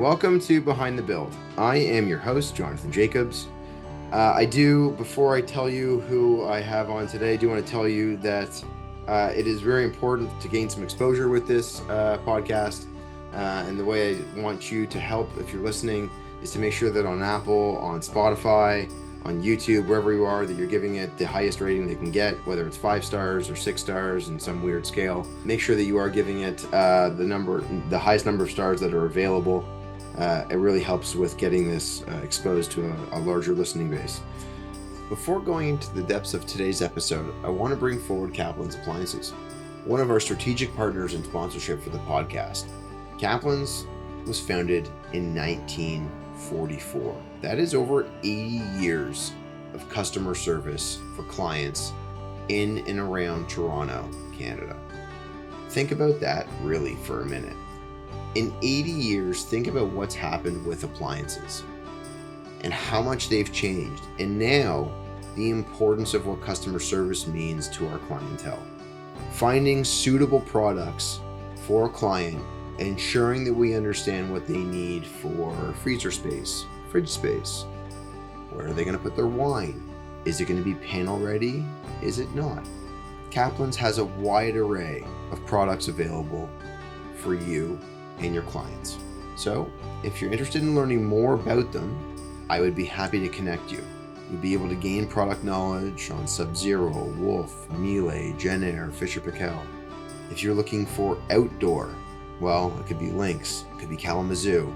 welcome to Behind the Build. I am your host, Jonathan Jacobs. Before I tell you who I have on today, I do want to tell you that it is very important to gain some exposure with this podcast. And the way I want you to help if you're listening is to make sure that on Apple, on Spotify, on YouTube, wherever you are, that you're giving it the highest rating they can get, whether it's 5 stars or 6 stars in some weird scale. Make sure that you are giving it the highest number of stars that are available. It really helps with getting this exposed to a larger listening base. Before going into the depths of today's episode, I want to bring forward Kaplan's Appliances, one of our strategic partners in sponsorship for the podcast. Kaplan's was founded in 1944. That is over 80 years of customer service for clients in and around Toronto, Canada. Think about that really for a minute. In 80 years, think about what's happened with appliances and how much they've changed, and now the importance of what customer service means to our clientele. Finding suitable products for a client, ensuring that we understand what they need for freezer space, fridge space. Where are they going to put their wine? Is it going to be panel ready? Is it not? Kaplan's has a wide array of products available for you and your clients. So if you're interested in learning more about them, I would be happy to connect you. You'll be able to gain product knowledge on Sub-Zero, Wolf, Miele, Genair, Fisher-Paykel. If you're looking for outdoor, well, it could be Lynx, it could be Kalamazoo.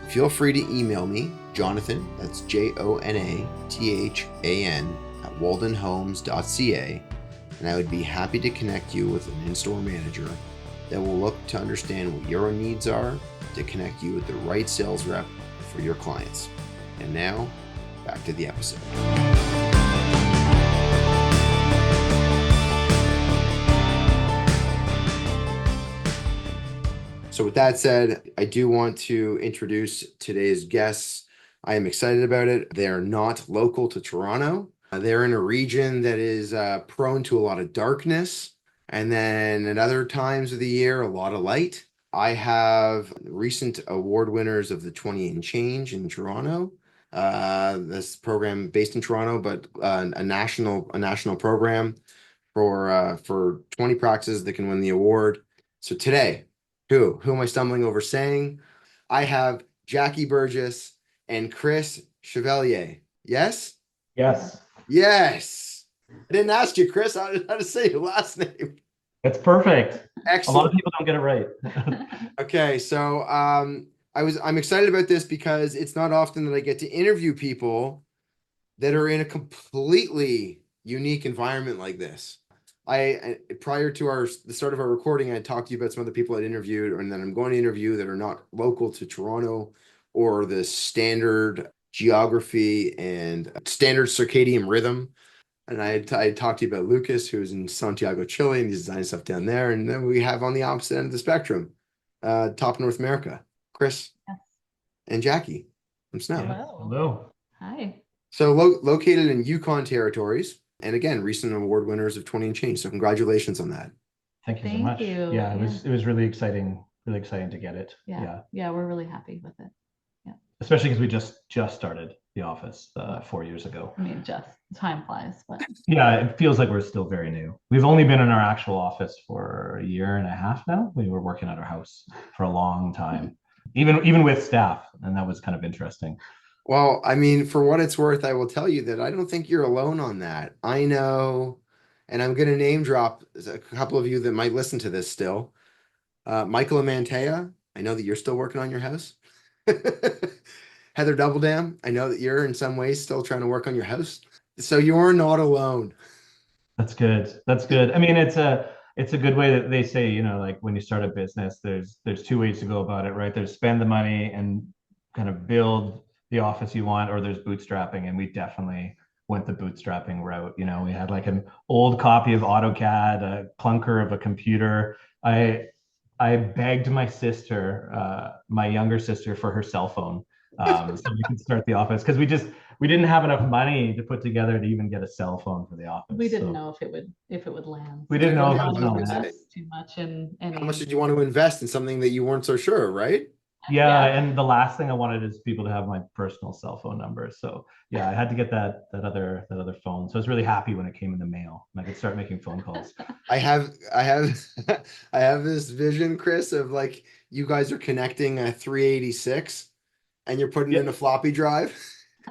Feel free to email me, Jonathan, that's Jonathan, at waldenhomes.ca, and I would be happy to connect you with an in-store manager that will look to understand what your needs are to connect you with the right sales rep for your clients. And now, back to the episode. So with that said, I do want to introduce today's guests. I am excited about it. They're not local to Toronto. They're in a region that is prone to a lot of darkness. And then at other times of the year, a lot of light. I have recent award winners of the 20 and Change in Toronto. This program based in Toronto, but a national program for 20 practices that can win the award. So today, who am I stumbling over saying? I have Jackie Burgess and Chris Chevalier. Yes? Yes. Yes. I didn't ask you, Chris, how to say your last name. That's perfect. Excellent. A lot of people don't get it right. Okay, so I'm excited about this because it's not often that I get to interview people that are in a completely unique environment like this. Prior to the start of our recording, I talked to you about some other people I'd interviewed, and then I'm going to interview that are not local to Toronto or the standard geography and standard circadian rhythm. And I talked to you about Lucas, who's in Santiago, Chile, and he's designing stuff down there. And then we have on the opposite end of the spectrum, top North America, Chris and Jackie from s.no. Hello. Hi. So located in Yukon territories. And again, recent award winners of 20 and Change. So congratulations on that. Thank you so much. You. Yeah, it was really exciting to get it. Yeah, we're really happy with it. Yeah. Especially because we just started the office 4 years ago. I mean, just time flies, but yeah, it feels like we're still very new. We've only been in our actual office for a year and a half now. We were working at our house for a long time, even with staff, and that was kind of interesting. Well, I mean, for what it's worth, I will tell you that I don't think you're alone on that. I know, and I'm going to name drop a couple of you that might listen to this still. Michael Amantea, I know that you're still working on your house. Heather Doubledam, I know that you're in some ways still trying to work on your house. So you're not alone. That's good. I mean, it's a good way that they say, like when you start a business, there's 2 ways to go about it, right? There's spend the money and kind of build the office you want, or there's bootstrapping, and we definitely went the bootstrapping route. We had like an old copy of AutoCAD, a clunker of a computer. I begged my sister, my younger sister, for her cell phone so we could start the office, because we didn't have enough money to put together to even get a cell phone for the office. We didn't know if it would land. We didn't know if it it would land too much. And how much did you want to invest in something that you weren't so sure, right? Yeah, Yeah. and the last thing I wanted is people to have my personal cell phone number. So yeah, I had to get that other phone. So I was really happy when it came in the mail and I could start making phone calls. I have I have this vision, Chris, of like you guys are connecting a 386 and you're putting it in Yeah, a floppy drive.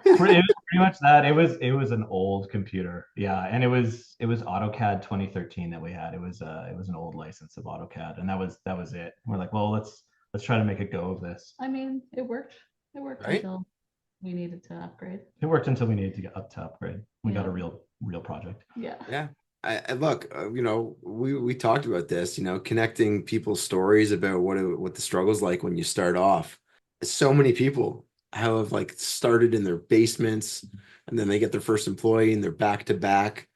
it was pretty much that. It was an old computer. Yeah, and it was AutoCAD 2013 that we had. It was an old license of AutoCAD, and that was it. We're like, well, let's try to make a go of this. I mean, it worked. It worked Right? until we needed to upgrade. It worked until we needed to get up to upgrade. We got Yeah. a real project. Yeah. Yeah. I look, we talked about this, connecting people's stories about what the struggle's like when you start off. So many people have like started in their basements and then they get their first employee and they're back to back.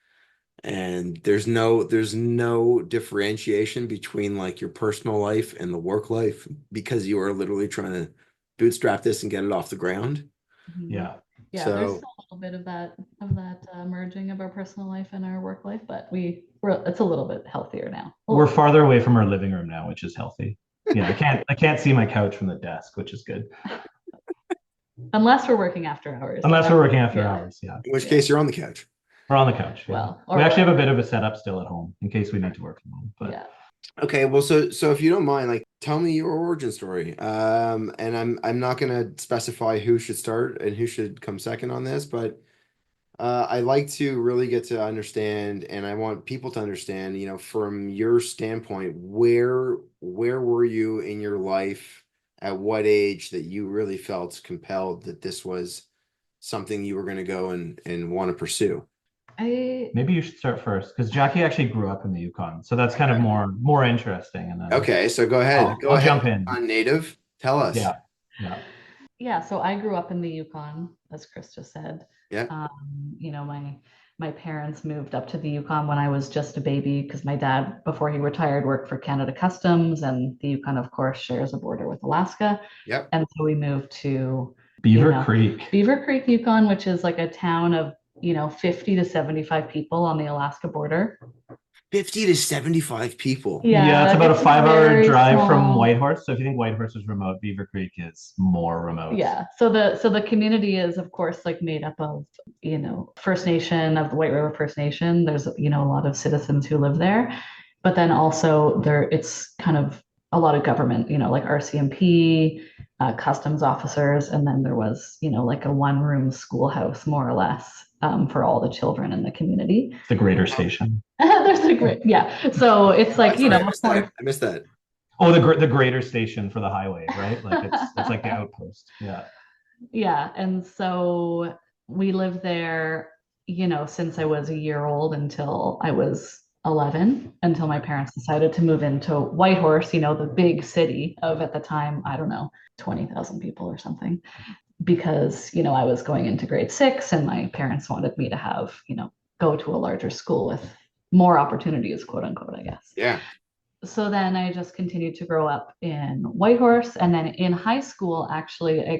And there's no differentiation between like your personal life and the work life because you are literally trying to bootstrap this and get it off the ground. Mhm. Yeah. Yeah, there's So still a little bit of that merging of our personal life and our work life, but it's a little bit healthier now. We're farther away from our living room now, which is healthy. Yeah, I can't see my couch from the desk, which is good. Unless we're working after hours. Unless we're working after Yeah. hours. Yeah. in which Yeah. case you're on the couch. We're on the couch. Yeah. Well, We actually have a bit of a setup still at home in case we need to work from home. But yeah. Okay, well, so if you don't mind, like, tell me your origin story. And I'm not gonna specify who should start and who should come second on this, but I like to really get to understand, and I want people to understand, from your standpoint, where were you in your life, at what age that you really felt compelled that this was something you were going to go and want to pursue? maybe you should start first because Jackie actually grew up in the Yukon, so that's kind of more interesting. And then Okay, so go ahead. I'll, Go I'll ahead, jump in. on native. Tell us. Yeah, yeah. Yeah, so I grew up in the Yukon, as Chris just said. Yeah. My parents moved up to the Yukon when I was just a baby because my dad, before he retired, worked for Canada Customs, and the Yukon, of course, shares a border with Alaska. Yep. And so we moved to Beaver Creek. Beaver Creek, Yukon, which is like a town of 50 to 75 people on the Alaska border. 50 to 75 people. Yeah, it's about a 5-hour very drive from small. Whitehorse. So if you think Whitehorse is remote, Beaver Creek is more remote. Yeah. So the community is, of course, like made up of, First Nation, of the White River First Nation. There's, a lot of citizens who live there, but then also it's kind of a lot of government, like RCMP, customs officers, and then there was, like a one-room schoolhouse, more or less, for all the children in the community. The greater station. There's a great, yeah. So it's like, Sorry, I missed that. Oh, the greater station for the highway, right? Like it's like the outpost. Yeah. Yeah. And so we lived there, since I was a year old until I was 11, until my parents decided to move into Whitehorse, the big city of, at the time, I don't know, 20,000 people or something, because, I was going into grade 6 and my parents wanted me to have, go to a larger school with more opportunities, quote unquote, I guess. Yeah. So then I just continued to grow up in Whitehorse. And then in high school, actually, I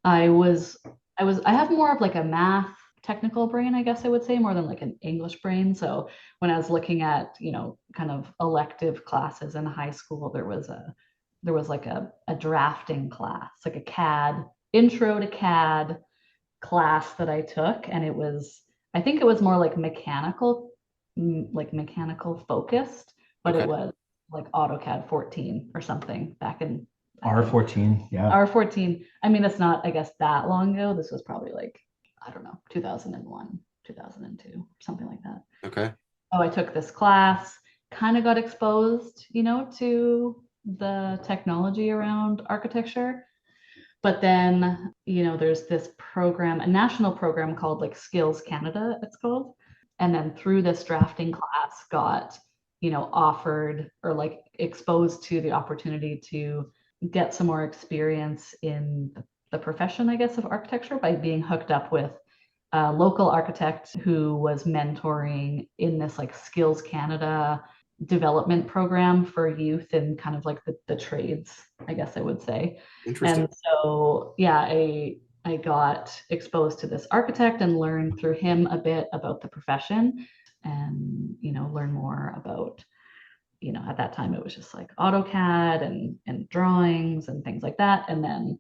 have more of like a math technical brain, I guess I would say, more than like an English brain. So when I was looking at, kind of elective classes in high school, there was like a drafting class, like a CAD, intro to CAD class that I took. And I think it was more like mechanical focused, but Okay. it was like AutoCAD 14 or something back in R14. Yeah. R14. I mean, it's not, I guess, that long ago. This was probably like, I don't know, 2001, 2002, something like that. Okay. Oh, I took this class, kind of got exposed, to the technology around architecture. But then, there's this program, a national program called like Skills Canada, it's called. And then through this drafting class got, offered or like exposed to the opportunity to get some more experience in the profession, I guess, of architecture by being hooked up with a local architect who was mentoring in this like Skills Canada development program for youth and kind of like the trades, I guess I would say. Interesting. And so, yeah, I got exposed to this architect and learned through him a bit about the profession and, learn more about at that time it was just like AutoCAD and drawings and things like that. And then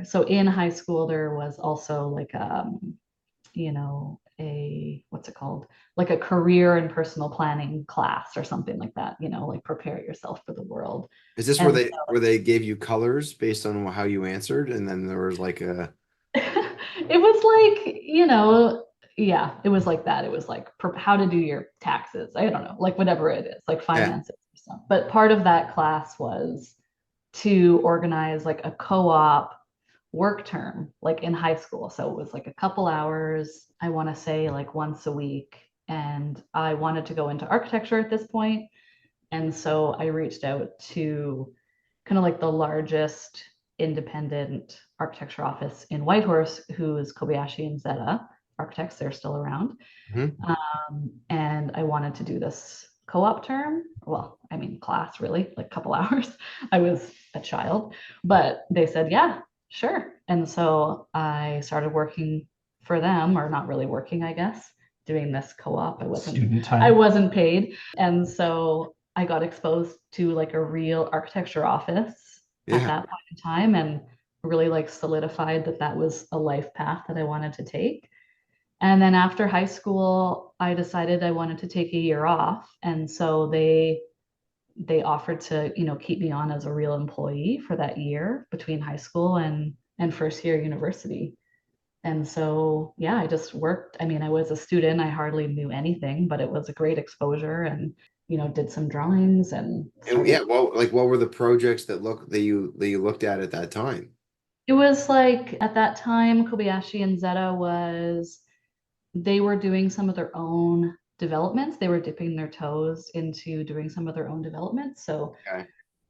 so in high school, there was also like, what's it called? Like a career and personal planning class or something like that, like prepare yourself for the world. Is this And where they gave you colors based on how you answered, and then there was like a it was like, yeah, it was like that. It was like how to do your taxes. I don't know, like whatever it is, like yeah. finances or stuff. But part of that class was to organize like a co-op work term, like in high school. So it was like a couple hours, I want to say like once a week. And I wanted to go into architecture at this point. And so I reached out to kind of like the largest independent architecture office in Whitehorse, who is Kobayashi and Zeta architects. They're still around. Mhm. And I wanted to do this co-op term. Well, I mean, class really, like a couple hours. I was a child, but they said, yeah, sure. And so I started working for them, or not really working, I guess, doing this co-op. Student time. I wasn't paid. And so I got exposed to like a real architecture office at that point in time, and really like solidified that was a life path that I wanted to take. And then after high school, I decided I wanted to take a year off. And so they offered to, keep me on as a real employee for that year between high school and first year university. And so, yeah, I just worked. I mean, I was a student, I hardly knew anything, but it was a great exposure, and, did some drawings and Yeah, well, like what were the projects that you looked at that time? It was like at that time, Kobayashi and Zeta they were doing some of their own developments. They were dipping their toes into doing some of their own developments. So Okay.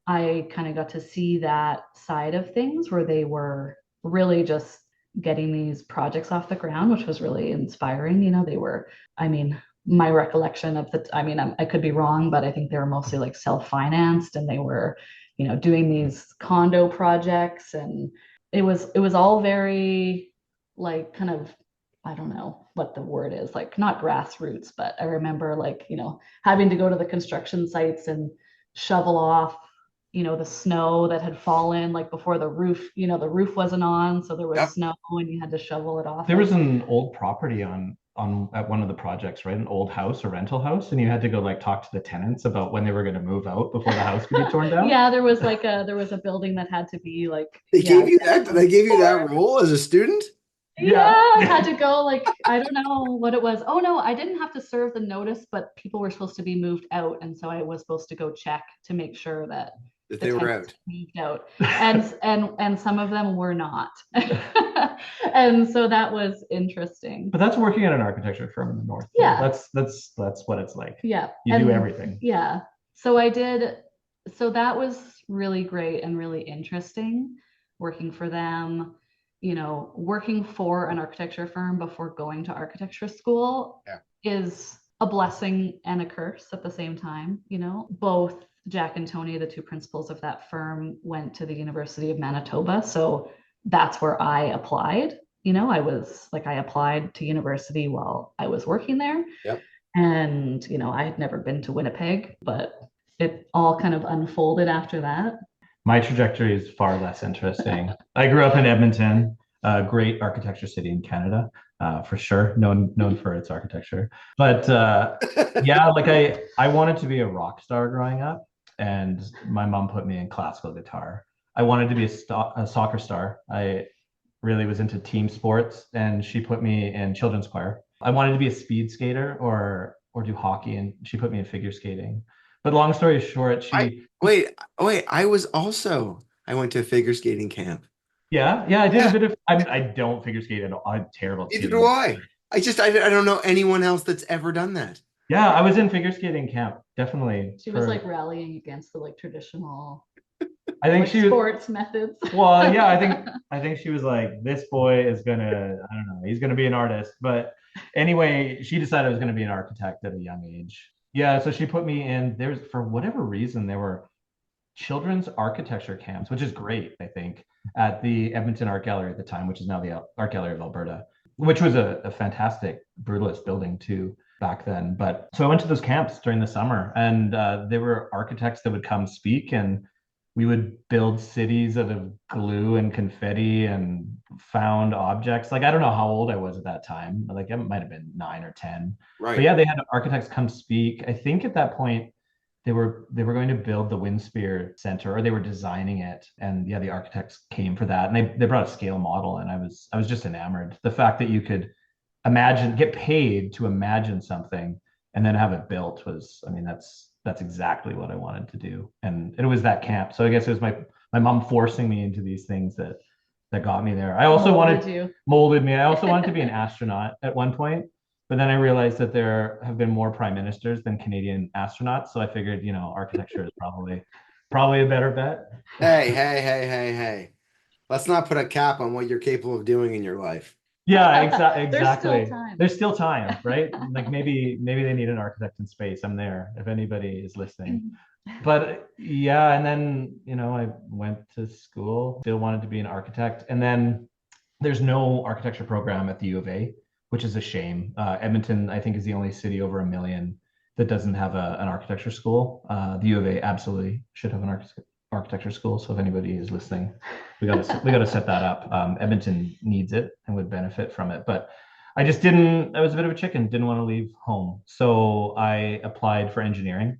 I kind of got to see that side of things where they were really just getting these projects off the ground, which was really inspiring. They were, I mean, my recollection of I could be wrong, but I think they were mostly like self-financed, and they were, doing these condo projects, and it was all very like kind of, I don't know what the word is, like not grassroots, but I remember like, having to go to the construction sites and shovel off, the snow that had fallen like before the roof, the roof wasn't on. So there was Yep. snow and you had to shovel it off. There was an old property on at one of the projects, right? An old house, a rental house, and you had to go like talk to the tenants about when they were going to move out before the house could be torn down. Yeah, there was a building that had to be like, They gave you that? They gave you that role as a student? Yeah, I had to go like, I don't know what it was. Oh no, I didn't have to serve the notice, but people were supposed to be moved out. And so I was supposed to go check to make sure that They were out. Moved out. And some of them were not. And so that was interesting. But that's working at an architecture firm in the north. Yeah. That's what it's like. Yeah. You do everything. Yeah. So that was really great and really interesting working for them. Working for an architecture firm before going to architecture school is a blessing and a curse at the same time. Both Jack and Tony, the two principals of that firm, went to the University of Manitoba. So that's where I applied. I applied to university while I was working there. Yep. And, I had never been to Winnipeg, but it all kind of unfolded after that. My trajectory is far less interesting. I grew up in Edmonton, a great architecture city in Canada, for sure, known for its architecture. But yeah, like I wanted to be a rock star growing up, and my mom put me in classical guitar. I wanted to be a soccer star. I really was into team sports, and she put me in children's choir. I wanted to be a speed skater or do hockey, and she put me in figure skating. But long story short, wait, I went to a figure skating camp. Yeah, I did a bit of. I mean, I don't figure skate at all. I'm terrible at Neither skating. do I. I don't know anyone else that's ever done that. Yeah, I was in figure skating camp, definitely. She was like rallying against the like traditional I think she was sports methods. Well, yeah, I think she was like, this boy is gonna, I don't know, he's gonna be an artist. But anyway, she decided I was gonna be an architect at a young age. Yeah, so she put me in. There's, for whatever reason, there were children's architecture camps, which is great, I think, at the Edmonton Art Gallery at the time, which is now the Art Gallery of Alberta, which was a fantastic brutalist building too. back then. But so I went to those camps during the summer, and there were architects that would come speak, and we would build cities out of glue and confetti and found objects. Like, I don't know how old I was at that time. Like, I might have been 9 or 10. Right. But yeah, they had architects come speak. I think at that point they were going to build the Windspear Center, or they were designing it. And yeah, the architects came for that. And they brought a scale model, and I was just enamored. The fact that you could get paid to imagine something and then have it built was, I mean, that's exactly what I wanted to do. And it was that camp. So I guess it was my mom forcing me into these things that got me there. I also molded me. I also wanted to be an astronaut at one point, but then I realized that there have been more prime ministers than Canadian astronauts. So I figured, architecture is probably a better bet. Hey. Let's not put a cap on what you're capable of doing in your life. Yeah, exactly. There's still time, right? Like maybe they need an architect in space. I'm there if anybody is listening. But yeah, and then, I went to school, still wanted to be an architect. And then there's no architecture program at the U of A, which is a shame. Edmonton, I think, is the only city over 1 million that doesn't have an architecture school. The U of A absolutely should have an architecture school. So if anybody is listening, we got to set that up. Edmonton needs it and would benefit from it. But I was a bit of a chicken, didn't want to leave home. So I applied for engineering.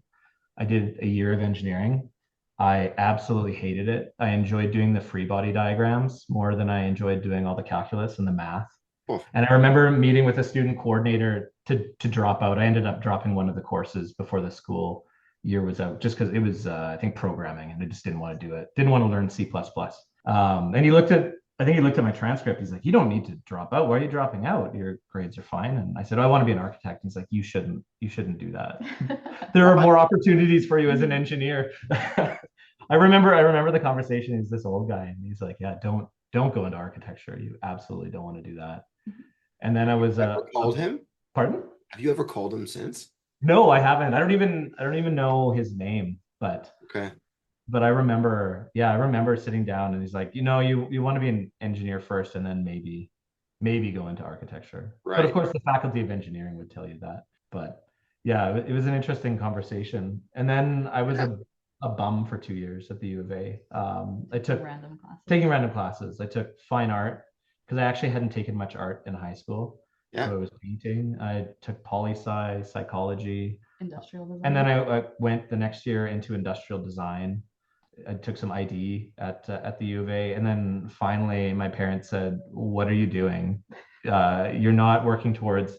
I did a year of engineering. I absolutely hated it. I enjoyed doing the free body diagrams more than I enjoyed doing all the calculus and the math. Oh. And I remember meeting with a student coordinator to drop out. I ended up dropping one of the courses before the school year was out, just because it was, I think, programming, and I just didn't want to do it. Didn't want to learn C++. And I think he looked at my transcript. He's like, "You don't need to drop out. Why are you dropping out? Your grades are fine." And I said, "I want to be an architect." He's like, you shouldn't do that. There are more opportunities for you as an engineer. I remember the conversation. He's this old guy, and he's like, "Yeah, don't go into architecture. You absolutely don't want to do that." And then I was called him. Pardon? Have you ever called him since? No, I haven't. I don't even know his name, but okay. But I remember sitting down, and he's like, you want to be an engineer first, and then maybe go into architecture. Right. But of course, the faculty of engineering would tell you that. But yeah, it was an interesting conversation. And then I was a bum for 2 years at the U of A. I took taking random classes. I took fine art because I actually hadn't taken much art in high school. Yeah. So I was painting. I took poli-sci, psychology, industrial design, and then I went the next year into industrial design. I took some ID at the U of A, and then finally my parents said, "What are you doing? You're not working towards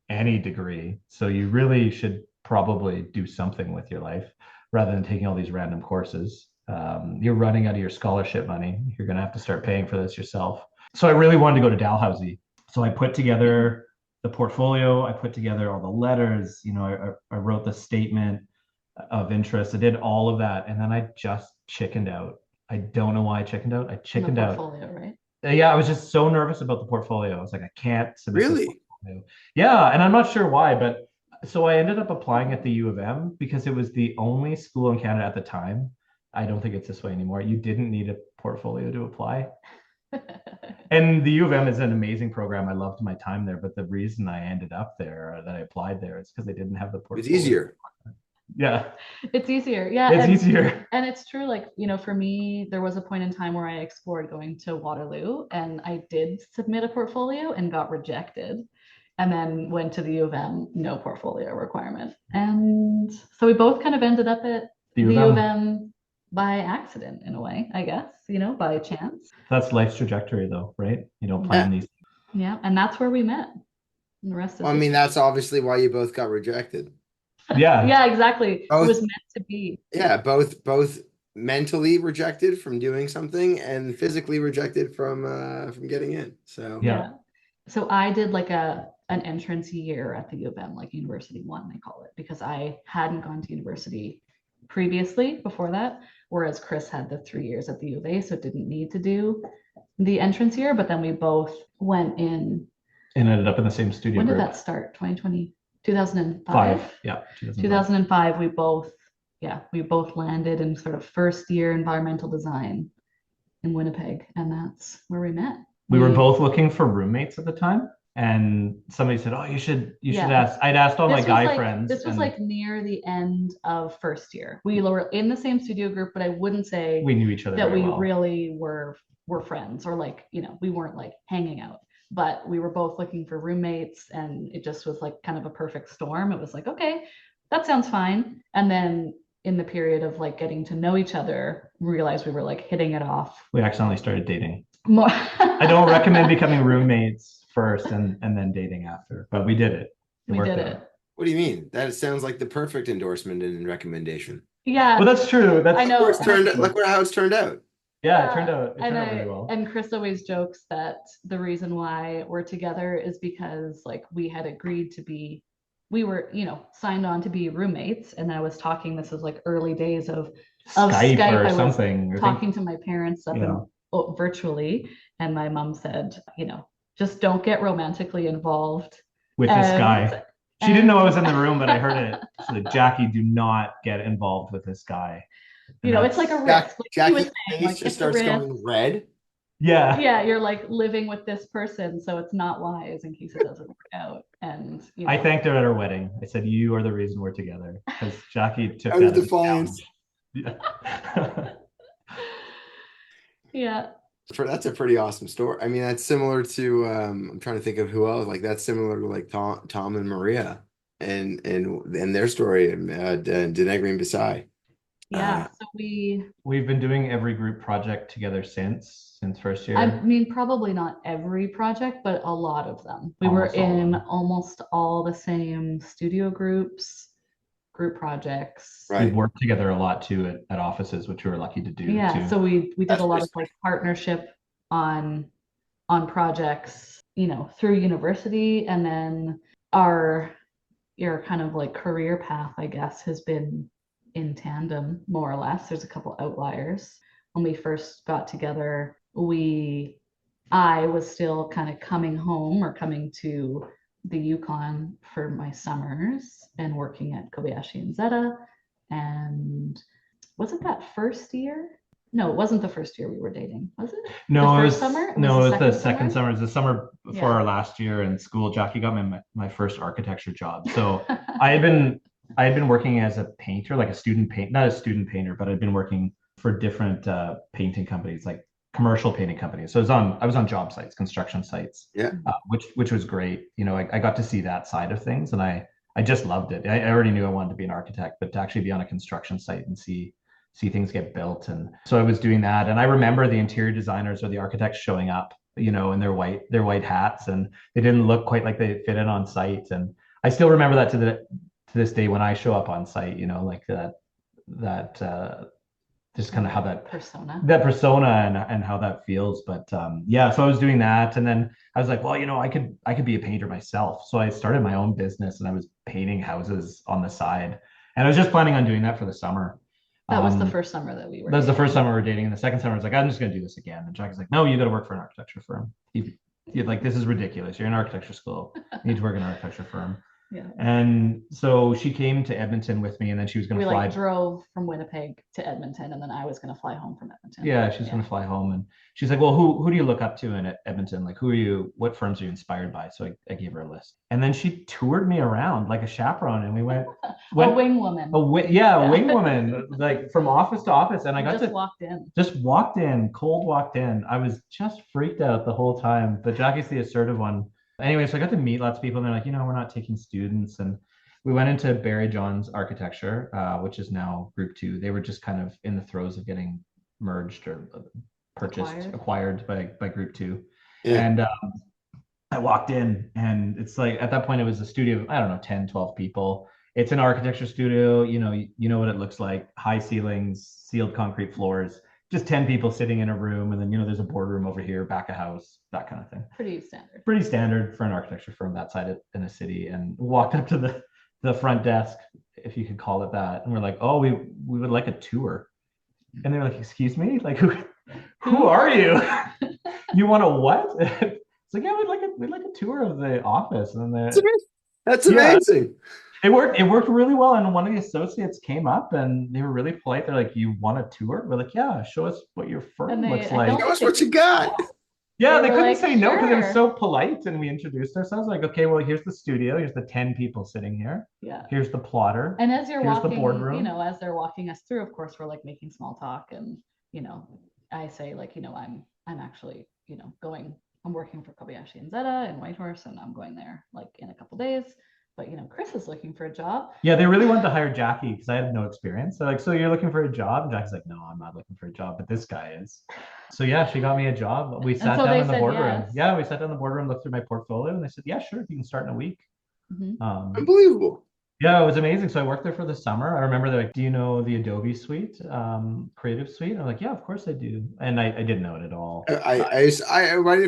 any degree, so you really should probably do something with your life rather than taking all these random courses. You're running out of your scholarship money. You're going to have to start paying for this yourself." So I really wanted to go to Dalhousie. So I put together the portfolio. I put together all the letters. I wrote the statement of interest. I did all of that, and then I just chickened out. I don't know why I chickened out. I chickened out. Portfolio, right? Yeah, I was just so nervous about the portfolio. I was like, I can't submit this Really? portfolio. Yeah, and I'm not sure why, but so I ended up applying at the U of M because it was the only school in Canada at the time. I don't think it's this way anymore. You didn't need a portfolio to apply. And the U of M is an amazing program. I loved my time there, but the reason I ended up there, that I applied there, is because they didn't have the portfolio. It's easier. Yeah. It's easier. Yeah. It's easier. And it's true. Like, for me, there was a point in time where I explored going to Waterloo, and I did submit a portfolio and got rejected, and then went to the U of M, no portfolio requirement. And so we both kind of ended up at the U of M by accident, in a way, I guess, by chance. That's life's trajectory, though, right? You don't plan these. Yeah. And that's where we met. And the rest of that's obviously why you both got rejected. Yeah. Yeah, exactly. It was meant to be. Yeah, both mentally rejected from doing something and physically rejected from getting in. So yeah. So I did like an entrance year at the U of M, like University 1, they call it, because I hadn't gone to university previously before that, whereas Chris had the 3 years at the U of A, so didn't need to do the entrance year. But then we both went in and ended up in the same studio. When group. did that start? 2005. Yeah, 2005. We both landed in sort of first year environmental design in Winnipeg, and that's where we met. We were both looking for roommates at the time. And somebody said, "Oh, you should Yeah. ask." I'd asked all my This was guy like friends. this was and like near the end of first year. We were in the same studio group, but I wouldn't say we knew each other that very we well. really were friends, or like, we weren't like hanging out, but we were both looking for roommates, and it just was like kind of a perfect storm. It was like, okay, that sounds fine. And then in the period of like getting to know each other, we realized we were like hitting it off. We accidentally started dating. More. I don't recommend becoming roommates first and then dating after, but we did it. We did it. What do you mean? That sounds like the perfect endorsement and recommendation. Yeah. Well, that's true. That's I know. Look how it's turned out. Yeah, it turned out really well. And Chris always jokes that the reason why we're together is because like we had agreed to be, we were, signed on to be roommates. And I was talking, this was like early days of Skype or I something. was talking to my parents up virtually, and my mom said, just don't get romantically involved with this guy. She didn't know I was in the room, but I heard it. She said, "Jackie, do not get involved with this guy." And it's like a risk. Like Jackie's face just starts going red. Yeah. Yeah, you're like living with this person, so it's not wise in case it doesn't work out. And I thanked her at her wedding. I said, "You are the reason we're together," because Jackie took out of defiance. Yeah. Yeah. That's a pretty awesome story. I mean, that's similar to I'm trying to think of who else. Like that's similar to like Tom and Maria and their story and Denegri and Bisai. Yeah, so we've been doing every group project together since first year. I mean, probably not every project, but a lot of them. We were in almost all the same studio groups, group projects. Right. We've worked together a lot too at offices, which we were lucky to do. Yeah, too. so we did a lot of like partnership on projects, through university, and then your kind of like career path, I guess, has been in tandem more or less. There's a couple outliers. When we first got together, I was still kind of coming to the Yukon for my summers and working at Kobayashi and Zeta. And was it that first year? No, it wasn't the first year we were dating, was it? No, it was summer. No, it was the second summer. It was the summer before our last year in school. Jackie got me my first architecture job. So I had been working as a painter, like a student not a student painter, but I'd been working for different painting companies, like commercial painting companies. So I was on job sites, construction sites. Yeah. Which was great. I got to see that side of things, and I just loved it. I already knew I wanted to be an architect, but to actually be on a construction site and see things get built. And so I was doing that. And I remember the interior designers or the architects showing up, in their white hats, and they didn't look quite like they fit in on site. And I still remember that to this day when I show up on site, like that just kind of how that persona and how that feels. But so I was doing that, and then I was like, well, I could be a painter myself. So I started my own business, and I was painting houses on the side, and I was just planning on doing that for the summer. That was the first summer that we were. That was the first summer we were dating, and the second summer I was like, I'm just going to do this again. And Jackie's like, no, you got to work for an architecture firm. You're like, this is ridiculous. You're in architecture school. You need to work in an architecture firm. Yeah. And so she came to Edmonton with me, and then she was going to fly. We drove from Winnipeg to Edmonton, and then I was going to fly home from Edmonton. Yeah, she's going to fly home, and she's like, well, who do you look up to in Edmonton? Like, what firms are you inspired by? So I gave her a list, and then she toured me around like a chaperone, and we went a wing woman. A wing woman, like from office to office, and I got just walked in, cold walked in. I was just freaked out the whole time, but Jackie's the assertive one. Anyway, so I got to meet lots of people, and they're like, we're not taking students. And we went into Barry John's architecture, which is now Group 2. They were just kind of in the throes of getting merged or acquired by Group 2. Yeah. And I walked in, and it's like, at that point, it was a studio of, I don't know, 10, 12 people. It's an architecture studio. You know what it looks like: high ceilings, sealed concrete floors. Just 10 people sitting in a room, and then there's a boardroom over here, back of house, that kind of thing. Pretty standard for an architecture firm that side in a city. And walked up to the front desk, if you could call it that, and we're like, oh, we would like a tour. And they're like, excuse me, like who are you? You want a what? It's like, yeah, we'd like a tour of the office. And then that's amazing. It worked really well. And one of the associates came up, and they were really polite. They're like, you want a tour? We're like, yeah, show us what your firm looks like. Show us what you got. Yeah, they were couldn't like, say no because it was "Sure." so polite. And we introduced ourselves like, okay, well, here's the studio. Here's the 10 people sitting here. Yeah. Here's the plotter. And as you're Here's the walking, boardroom. as they're walking us through, of course, we're like making small talk, and I say like, I'm actually, I'm working for Kobayashi and Zeta and Whitehorse, and I'm going there like in a couple days. But Chris is looking for a job. Yeah, they really wanted to hire Jackie because I had no experience. They're like, so you're looking for a job? And Jackie's like, no, I'm not looking for a job, but this guy is. So yeah, she got me a job. We sat so down they in the said boardroom. yes. Yeah, we sat down in the boardroom, looked through my portfolio, and they said, yeah, sure, you can start in a week. Unbelievable. Yeah, it was amazing. So I worked there for the summer. I remember they're like, do you know the Adobe Suite, Creative Suite? I'm like, yeah, of course I do. And I didn't know it at all. I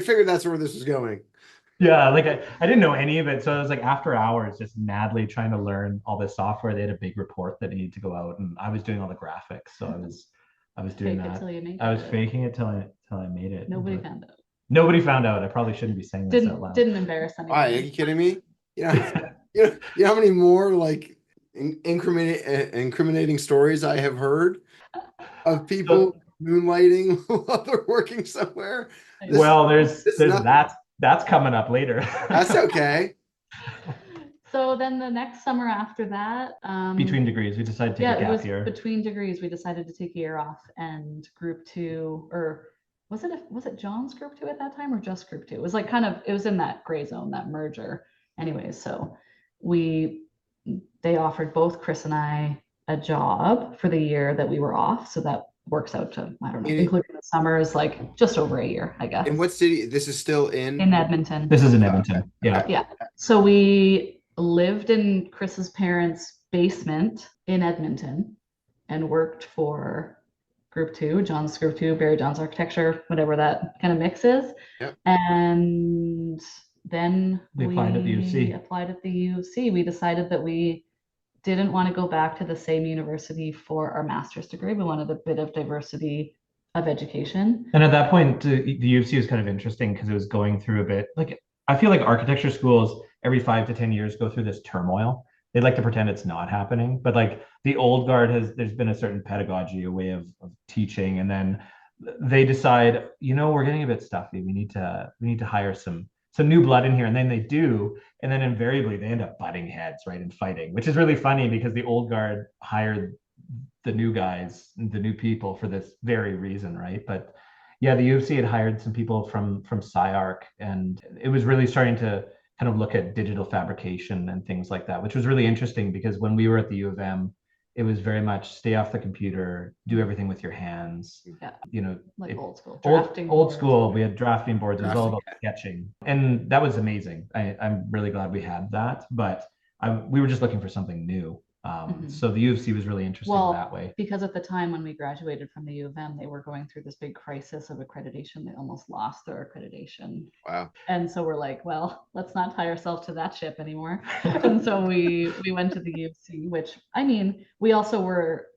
figured that's where this was going. Yeah, like I didn't know any of it. So I was like after hours just madly trying to learn all this software. They had a big report that needed to go out, and I was doing all the graphics. So I was doing Fake it that. till you make I was it. faking it till I made it. Nobody But found out. nobody found out. I probably shouldn't be saying this out loud. Didn't embarrass anyone. Why, are you kidding me? You know how many more like incriminating stories I have heard of people moonlighting while they're working somewhere? Well, there's that's coming up later. That's okay. So then the next summer after that, between degrees, we decided to take a gap year. Between degrees, we decided to take a year off, and group 2, or was it John's group 2 at that time, or just group 2? It was like it was in that gray zone, that merger. Anyways, so they offered both Chris and I a job for the year that we were off. So that works out to, I don't know, including the summers, like just over a year, I guess. In what city? This is still in Edmonton. This is in Edmonton. Okay. Yeah. Yeah. So we lived in Chris's parents' basement in Edmonton and worked for group 2, John's group 2, Barry John's architecture, whatever that kind of mix is. Yep. And then we applied at the U of C. We decided that we didn't want to go back to the same university for our master's degree. We wanted a bit of diversity of education. And at that point, the U of C was kind of interesting because it was going through a bit, like, I feel like architecture schools every 5 to 10 years go through this turmoil. They like to pretend it's not happening, but like the old guard there's been a certain pedagogy, a way of teaching, and then they decide, we're getting a bit stuffy. We need to hire some new blood in here, and then they do, and then invariably they end up butting heads, right, and fighting, which is really funny because the old guard hired the new guys, the new people, for this very reason, right? But yeah, the U of C had hired some people from SciArc, and it was really starting to kind of look at digital fabrication and things like that, which was really interesting because when we were at the U of M, it was very much stay off the computer, do everything with your hands. Yeah. Like old school. Old school. We had drafting boards. It was all about sketching. And that was amazing. I'm really glad we had that, but we were just looking for something new. So the U of C was really interesting that way. Because at the time when we graduated from the U of M, they were going through this big crisis of accreditation. They almost lost their accreditation. Wow. And so we're like, well, let's not tie ourselves to that ship anymore. And so we went to the U of C, which, I mean, we also were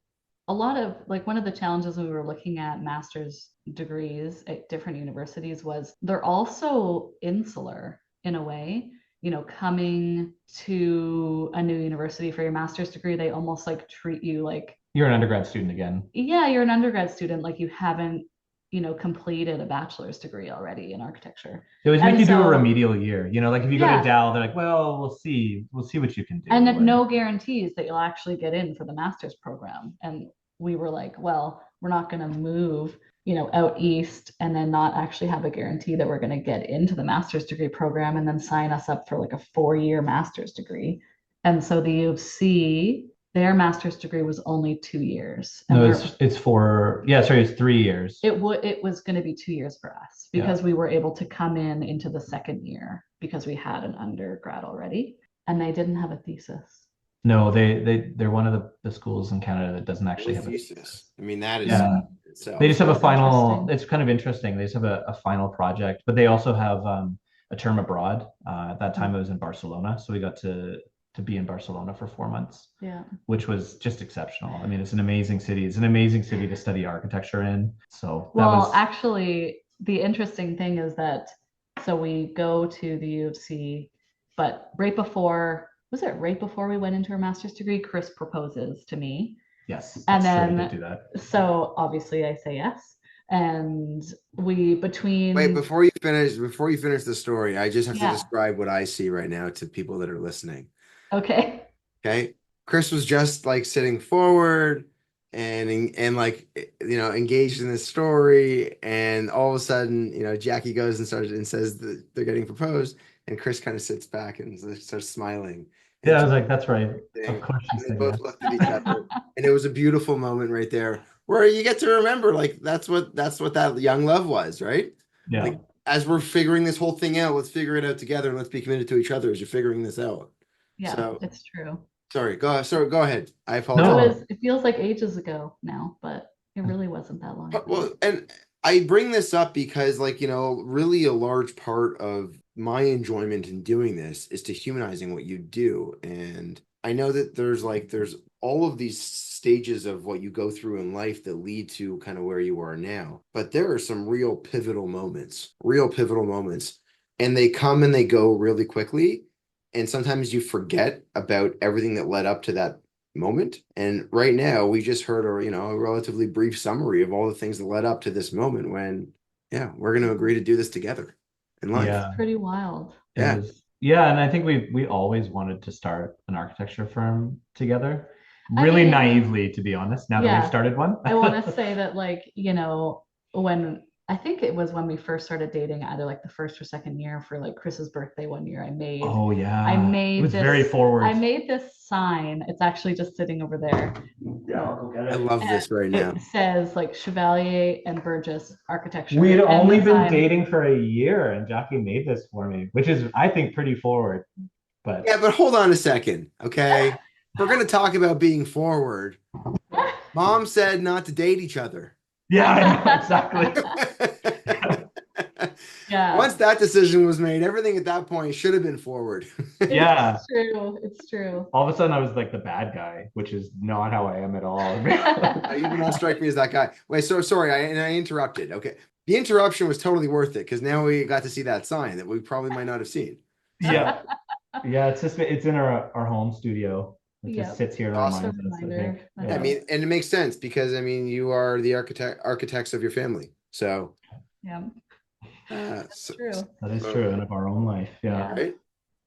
a lot of, like, one of the challenges when we were looking at master's degrees at different universities was they're also insular in a way. Coming to a new university for your master's degree, they almost like treat you like you're an undergrad student again. Yeah, you're an undergrad student, like you haven't, completed a bachelor's degree already in architecture. They always make you do a remedial year. Like if you go to Dal, they're like, well, we'll see what you can do. And no guarantees that you'll actually get in for the master's program. And we were like, well, we're not going to move out east and then not actually have a guarantee that we're going to get into the master's degree program and then sign us up for like a 4-year master's degree. And so the U of C, their master's degree was only 2 years. And no, it's 4. Yeah, sorry, it's 3 years. It was going to be 2 years for us because we were able to come into the second year because we had an undergrad already, and they didn't have a thesis. No, they're one of the schools in Canada that doesn't actually have a thesis. I mean, that is they just have a final. It's kind of interesting. They just have a final project, but they also have a term abroad. At that time, it was in Barcelona, so we got to be in Barcelona for 4 months. Yeah, which was just exceptional. I mean, it's an amazing city. It's an amazing city to study architecture in. So actually, the interesting thing is that we go to the U of C, but right before we went into our master's degree, Chris proposes to me. Yes. And then, true, I did do that. So obviously I say yes. And we between Wait, before you finish the story, I just have to Yeah. describe what I see right now to people that are listening. Okay. Okay. Chris was just like sitting forward and like engaged in this story, and all of a sudden, Jackie goes and starts and says that they're getting proposed, and Chris kind of sits back and starts smiling. Yeah, And I was like, that's right. Of and course she's they saying both that. looked at each other, and it was a beautiful moment right there where you get to remember, like, that's what that young love was, right? Yeah. Like, as we're figuring this whole thing out, let's figure it out together, and let's be committed to each other as you're figuring this out. Yeah, So it's true. sorry, go ahead. I It apologize. it feels like ages ago now, but it really wasn't that long ago. Well, and I bring this up because, like, really a large part of my enjoyment in doing this is to humanizing what you do. And I know that there's all of these stages of what you go through in life that lead to kind of where you are now. But there are some real pivotal moments, and they come and they go really quickly. And sometimes you forget about everything that led up to that moment. And right now, we just heard a relatively brief summary of all the things that led up to this moment when, yeah, we're going to agree to do this together in life. Yeah. It's pretty wild. Yeah. Yeah, and I think we always wanted to start an architecture firm together. Really naively, to be honest, now that we've started one. I want to say that, like, when I think it was when we first started dating, either like the first or second year for like Chris's birthday one year, Oh yeah. it was very forward. I made this sign. It's actually just sitting over there. Yeah, I'll go get it. I love this right now. It says like Chevalier and Burgess architecture. We had only been dating for a year, and Jackie made this for me, which is, I think, pretty forward. But yeah, but hold on a second, okay? We're going to talk about being forward. Mom said not to date each other. Yeah, I know, exactly. Yeah. Once that decision was made, everything at that point should have been forward. Yeah. It's true. All of a sudden, I was like the bad guy, which is not how I am at all. You do not strike me as that guy. Wait, so sorry, I interrupted. Okay. The interruption was totally worth it because now we got to see that sign that we probably might not have seen. So. Yeah. Yeah, it's in our home studio. It just sits here in our minds. Yeah. I mean, and it makes sense because you are the architects of your family. So yeah. That's true. That is true, and of our own life. Yeah. Right?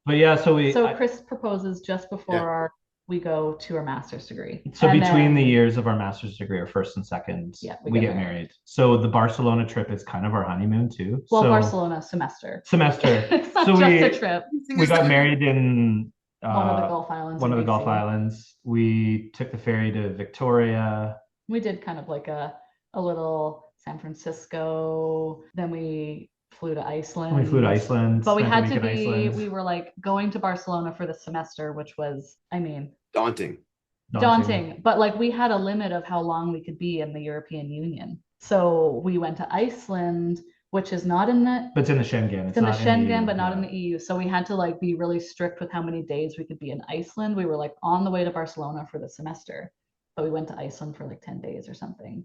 But yeah, so Chris proposes just before we go to our master's degree. So and between the years of our master's degree, our first and second, we get married. So the Barcelona trip is kind of our honeymoon too. Well, Barcelona semester. It's not just a trip. We got married in one of the Gulf Islands. One of the Gulf Islands. We took the ferry to Victoria. We did kind of like a little San Francisco. Then we flew to Iceland. But we had to be, we were like going to Barcelona for the semester, which was, daunting. But like we had a limit of how long we could be in the European Union. So we went to Iceland, which is not in the... But it's in the Schengen. It's in the Schengen, but not in the EU. So we had to like be really strict with how many days we could be in Iceland. We were like on the way to Barcelona for the semester, but we went to Iceland for like 10 days or something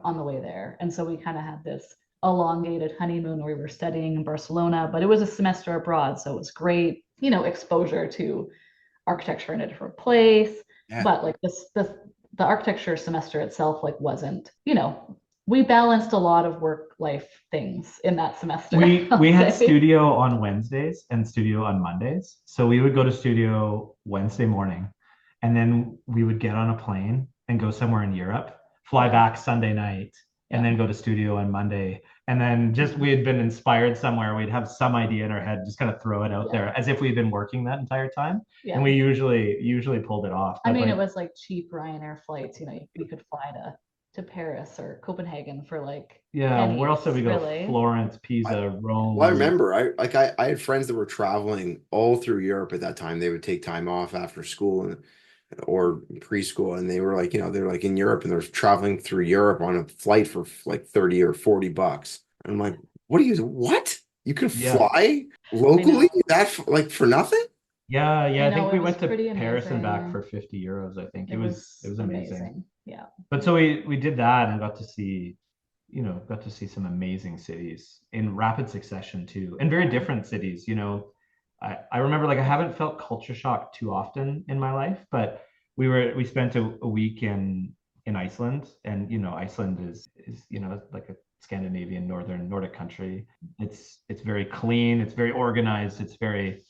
on the way there. And so we kind of had this elongated honeymoon where we were studying in Barcelona, but it was a semester abroad. So it was great, exposure to architecture in a different place. Yeah. But like the architecture semester itself, like wasn't, we balanced a lot of work-life things in that semester. We had studio on Wednesdays and studio on Mondays. So we would go to studio Wednesday morning, and then we would get on a plane and go somewhere in Europe, fly back Sunday night, and then go to studio on Monday. And then we had been inspired somewhere. We'd have some idea in our head, just kind of throw it out there as if we'd been working that entire time. Yeah. And we usually pulled it off. But it was like cheap Ryanair flights. We could fly to Paris or Copenhagen for like pennies, where else did we go? Really? Florence, Pisa, Rome. Well, I remember I had friends that were traveling all through Europe at that time. They would take time off after school or preschool, and they were like, they're like in Europe and they're traveling through Europe on a flight for like $30 or $40. And I'm like, what? You can fly locally that like for nothing? Yeah. I think we went to Paris and back for 50 euros. I think it was amazing. Yeah. But so we did that and got to see some amazing cities in rapid succession too, and very different cities. I remember like I haven't felt culture shock too often in my life, but we spent a week in Iceland, and Iceland is like Scandinavian, Nordic country. It's very clean. It's very organized. It's very,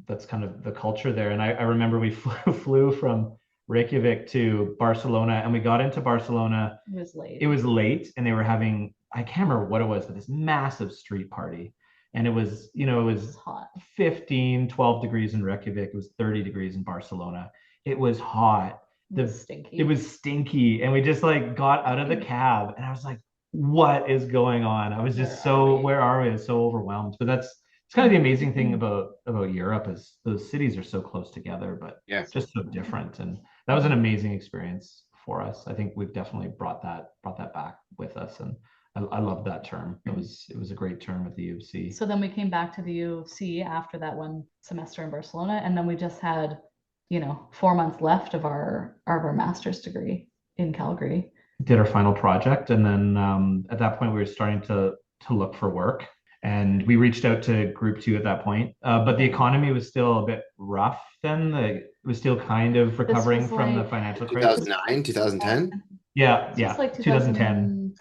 that's kind of the culture there. And I remember we flew from Reykjavik to Barcelona, and we got into Barcelona. It was late. It was late, and they were having, I can't remember what it was, but this massive street party. And it was, it was hot. 15, 12 degrees in Reykjavik. It was 30 degrees in Barcelona. It was hot. It was stinky. It was stinky. And we just like got out of the cab, and I was like, what is going on? I was just where are we? I was so overwhelmed. But it's kind of the amazing thing about Europe is those cities are so close together, but just so different. And that was an amazing experience for us. I think we've definitely brought that back with us. And I love that term. It was a great term at the U of C. So then we came back to the U of C after that one semester in Barcelona, and then we just had, 4 months left of our master's degree in Calgary. Did our final project, and then at that point we were starting to look for work, and we reached out to Group 2 at that point. But the economy was still a bit rough then. It was still kind of recovering from the financial crisis. 2009, 2010. Yeah, like 2010,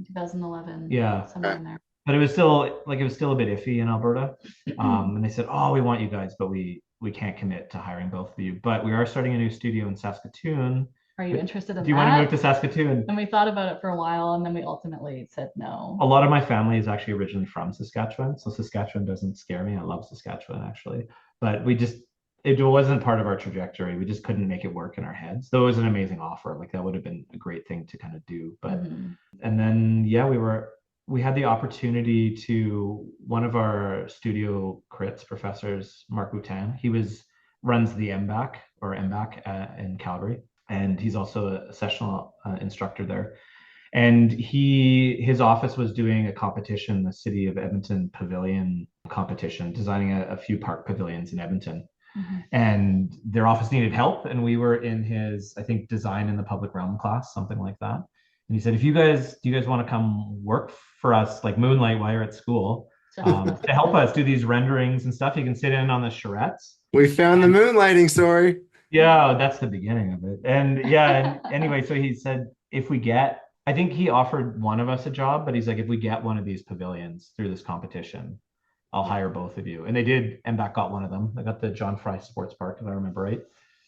2011. Yeah, somewhere in there. But it was still a bit iffy in Alberta. And they said, "Oh, we want you guys, but we can't commit to hiring both of you. But we are starting a new studio in Saskatoon. Are you interested in that? Do you want to move to Saskatoon?" And we thought about it for a while, and then we ultimately said no. A lot of my family is actually originally from Saskatchewan, so Saskatchewan doesn't scare me. I love Saskatchewan actually, but it wasn't part of our trajectory. We just couldn't make it work in our heads. Though it was an amazing offer. Like that would have been a great thing to kind of do. But and then we had the opportunity to, one of our studio crits professors, Mark Boutin, he runs the MBAC in Calgary, and he's also a sessional instructor there. And his office was doing a competition, the City of Edmonton Pavilion competition, designing a few park pavilions in Edmonton. And their office needed help, and we were in his, I think, design in the public realm class, something like that. And he said, do you guys want to come work for us, like moonlight while you're at school, to help us do these renderings and stuff? You can sit in on the charrettes. We found the moonlighting story. Yeah, that's the beginning of it. And anyway, so he said, I think he offered one of us a job, but he's like, if we get one of these pavilions through this competition, I'll hire both of you. And they did. MBAC got one of them. They got the John Fry Sports Park, if I remember right.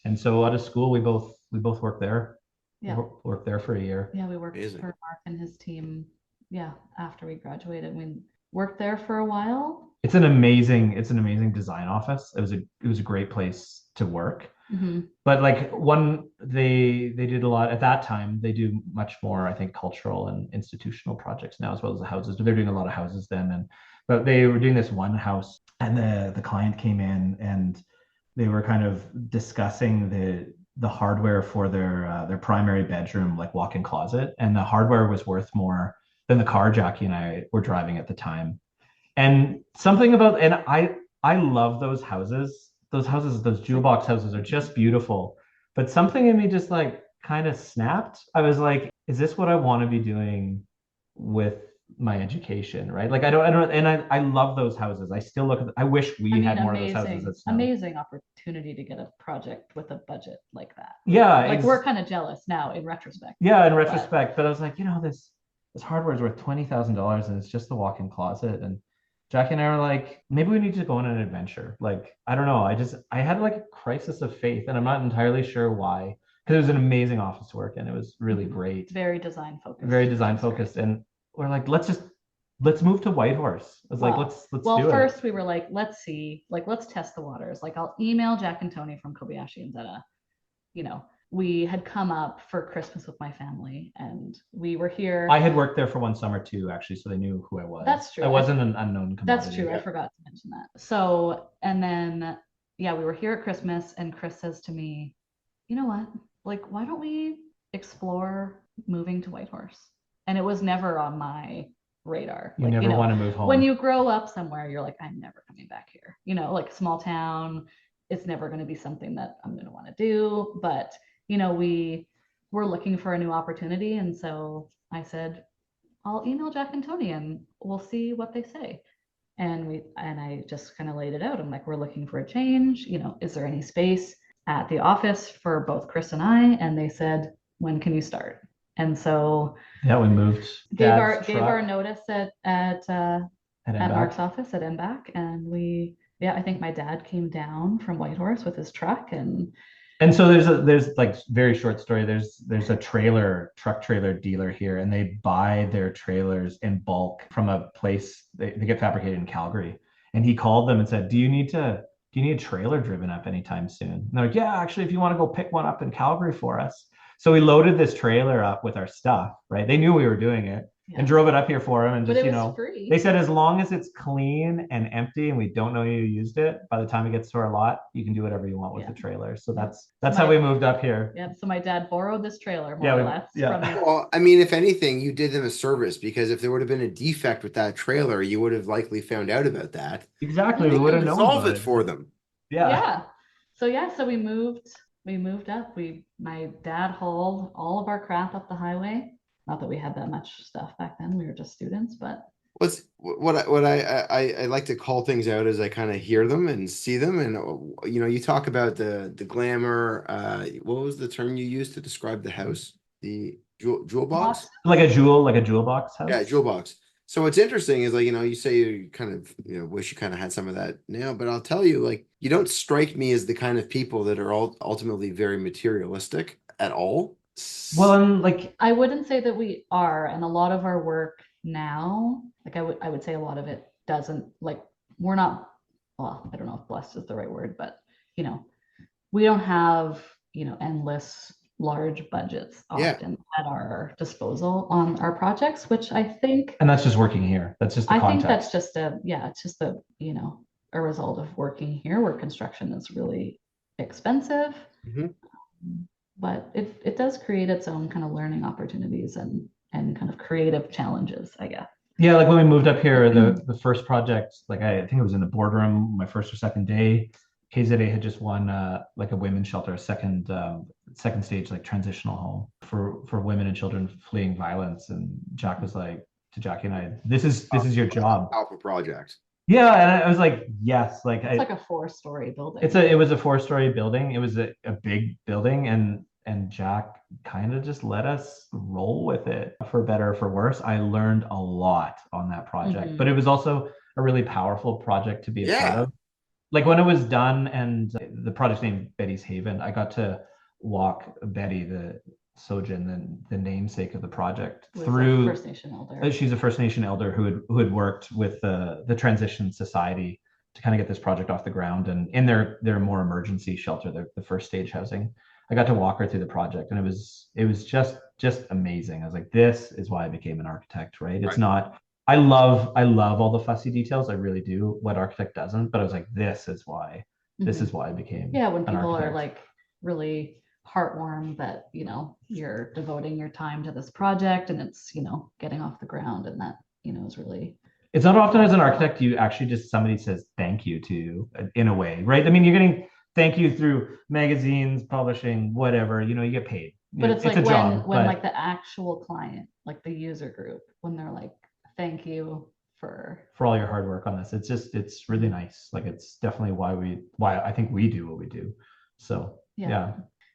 And so out of school, we both worked there. Yeah. Worked there for a year. Yeah, we worked for Mark and his team. Yeah, after we graduated, we worked there for a while. It's an amazing design office. It was a great place to work. But like they did a lot at that time. They do much more, I think, cultural and institutional projects now, as well as the houses. But they're doing a lot of houses then. But they were doing this one house, and the client came in, and they were kind of discussing the hardware for their primary bedroom, like walk-in closet, and the hardware was worth more than the car Jackie and I were driving at the time. And something about, and I love those houses. Those jewel box houses are just beautiful. But something in me just like kind of snapped. I was like, is this what I want to be doing with my education, right? Like I don't, and I love those houses. I still look at I wish we had more of those houses at s.no. Amazing opportunity to get a project with a budget like that. Yeah. Like we're kind of jealous now in retrospect. Yeah, in retrospect. But I was like, this hardware is worth $20,000, and it's just the walk-in closet. And Jackie and I were like, maybe we need to go on an adventure. Like, I don't know. I had like a crisis of faith, and I'm not entirely sure why, because it was an amazing office work, and it was really great. Very design focused. Very design focused. And we're like, let's move to Whitehorse. I was like, let's do it. Well, first we were like, let's see, like, let's test the waters. Like, I'll email Jack and Tony from Kobayashi and Zeta. We had come up for Christmas with my family, and we were here. I had worked there for one summer too, actually, so they knew who I was. That's true. I wasn't an unknown commodity. That's true. I forgot to mention that. So, and then, we were here at Christmas, and Chris says to me, you know what? Like, why don't we explore moving to Whitehorse? And it was never on my radar. You never want to move home. When you grow up somewhere, you're like, I'm never coming back here. Like a small town, it's never going to be something that I'm going to want to do. But we were looking for a new opportunity. And so I said, I'll email Jack and Tony and we'll see what they say. And I just kind of laid it out. I'm like, we're looking for a change. Is there any space at the office for both Chris and I? And they said, when can you start? And so Yeah, we moved. gave our notice at Mark's office at MBAC, and I think my dad came down from Whitehorse with his truck, and so there's like, very short story. There's a truck trailer dealer here, and they buy their trailers in bulk from a place they get fabricated in Calgary. And he called them and said, do you need a trailer driven up anytime soon? And they're like, yeah, actually, if you want to go pick one up in Calgary for us. So we loaded this trailer up with our stuff, right? They knew we were doing it. And drove it up here for him, and just, free. They said, as long as it's clean and empty and we don't know you used it, by the time it gets to our lot, you can do whatever you want with the trailer. So that's how we moved up here. Yeah. So my dad borrowed this trailer more or less. Well, I mean, if anything, you did them a service, because if there would have been a defect with that trailer, you would have likely found out about that. Exactly. We would have known. Solve it for them. Yeah. So we moved up. My dad hauled all of our crap up the highway. Not that we had that much stuff back then. We were just students, but what I like to call things out as I kind of hear them and see them. And you talk about the glamour. What was the term you used to describe the house? The jewel box? Like a jewel box house? Yeah, jewel box. So what's interesting is, like, you say you kind of, wish you kind of had some of that now, but I'll tell you, like, you don't strike me as the kind of people that are ultimately very materialistic at all. Well, and like, I wouldn't say that we are, and a lot of our work now, like I would say a lot of it doesn't, like, we're not, well, I don't know if blessed is the right word, but we don't have endless large budgets often at our disposal on our projects, which I think, and that's just working here. That's just the context. think that's just it's just a result of working here, where construction is really expensive. Mm-hmm. But it does create its own kind of learning opportunities and kind of creative challenges, I guess. Yeah, like when we moved up here, the first project, like I think it was in the boardroom, my first or second day, KZA had just won like a women's shelter, a second stage, like, transitional home for women and children fleeing violence. And Jack was like to Jackie and I, this is your job. Alpha project. Yeah, and I was like, yes, like it's like a 4-story building. It was a 4-story building. It was a big building, and Jack kind of just let us roll with it, for better or for worse. I learned a lot on that project, but it was also a really powerful project to be a part of. Like, when it was done, and the project's named Betty's Haven, I got to walk Betty, the Sojin, the namesake of the project, through First Nation elder. She's a First Nation elder who had worked with the Transition Society to kind of get this project off the ground, and in their more emergency shelter, the first stage housing. I got to walk her through the project, and it was just amazing. I was like, this is why I became an architect, right? It's not, I love all the fussy details. I really do. What architect doesn't? But I was like, this is why I became when people are like really heartwarmed that you're devoting your time to this project, and it's getting off the ground, and that is really, it's not often as an architect you actually just, somebody says thank you to, in a way, right? I mean, you're getting thank you through magazines, publishing, whatever, you get paid, but it's like a job, when like the actual client, like the user group, when they're like, thank you for all your hard work on this. It's really nice. Like, it's definitely why I think we do what we do. So yeah.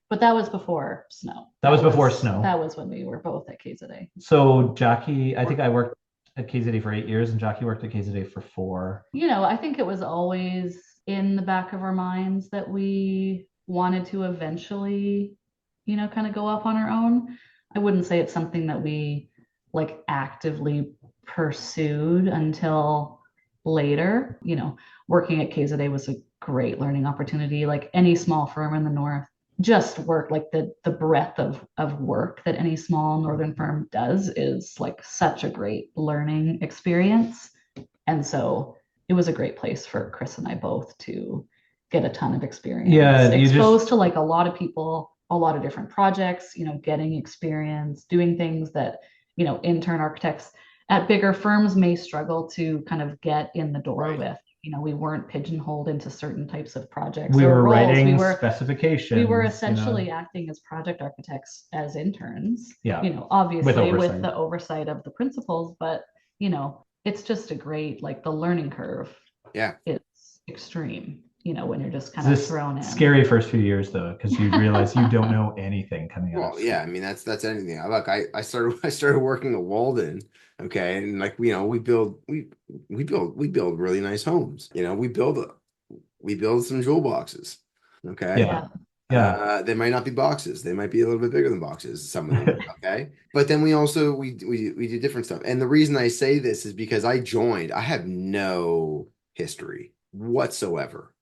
But that was before s.no. That was before s.no. That was when we were both at KZA. So Jackie, I think I worked at KZA for 8 years, and Jackie worked at KZA for 4. I think it was always in the back of our minds that we wanted to eventually, kind of go off on our own. I wouldn't say it's something that we like actively pursued until later. Working at KZA was a great learning opportunity. Like any small firm in the north, just work, like the breadth of work that any small northern firm does is like such a great learning experience. And so it was a great place for Chris and I both to get a ton of experience. Yeah, exposed to like a lot of people, a lot of different projects, getting experience, doing things that, intern architects at bigger firms may struggle to kind of get in the door with. We weren't pigeonholed into certain types of projects. We were writing specifications. We were essentially acting as project architects as interns. Yeah. Obviously with the oversight of the principals, but it's just a great, like, the learning curve. Yeah. It's extreme. when you're just kind of This thrown in. scary first few years though, because you realize you don't know anything coming out. Well, yeah, I mean that's anything. Look, I started working at Walden, okay, and like we build really nice homes. We build some jewel boxes, okay. Yeah. Yeah. They might not be boxes. They might be a little bit bigger than boxes, some of them, okay? But then we also we do different stuff. And the reason I say this is because I have no history whatsoever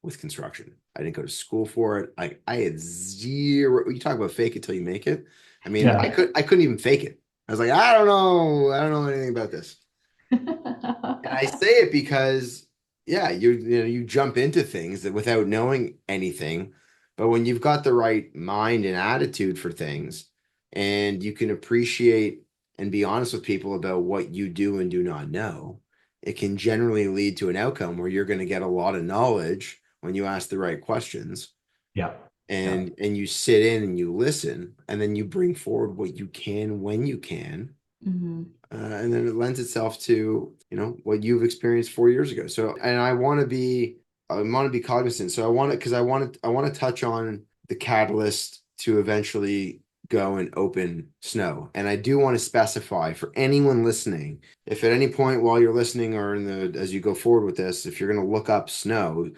with construction. I didn't go to school for it. I had zero. You talk about fake it till you make it. I mean, Yeah. I couldn't even fake it. I was like, I don't know anything about this. And I say it because, yeah, you jump into things that without knowing anything, but when you've got the right mind and attitude for things, and you can appreciate and be honest with people about what you do and do not know, it can generally lead to an outcome where you're going to get a lot of knowledge when you ask the right questions. Yeah. And you sit in and you listen, and then you bring forward what you can when you can. Mm-hmm. And then it lends itself to, what you've experienced 4 years ago. So, and I want to be cognizant. So I want to touch on the catalyst to eventually go and open s.no. And I do want to specify for anyone listening, if at any point while you're listening or as you go forward with this, if you're going to look up s.no,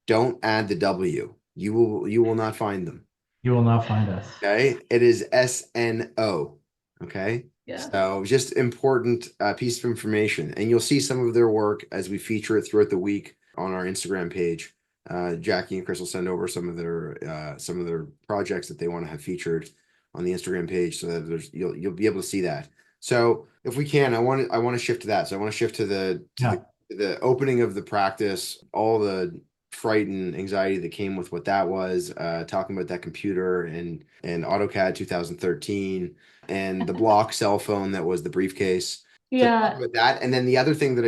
don't add the W. You will not find them. You will not find us. Okay. It is s.no. Okay. Yeah. So just important piece of information, and you'll see some of their work as we feature it throughout the week on our Instagram page. Jackie and Chris will send over some of their projects that they want to have featured on the Instagram page, so that you'll be able to see that. So if we can, I want to shift to that. So I want to shift to the opening of the practice, all the fright and anxiety that came with what that was, talking about that computer and AutoCAD 2013 and the block cell phone that was the briefcase. Yeah. Talk about that. And then the other thing that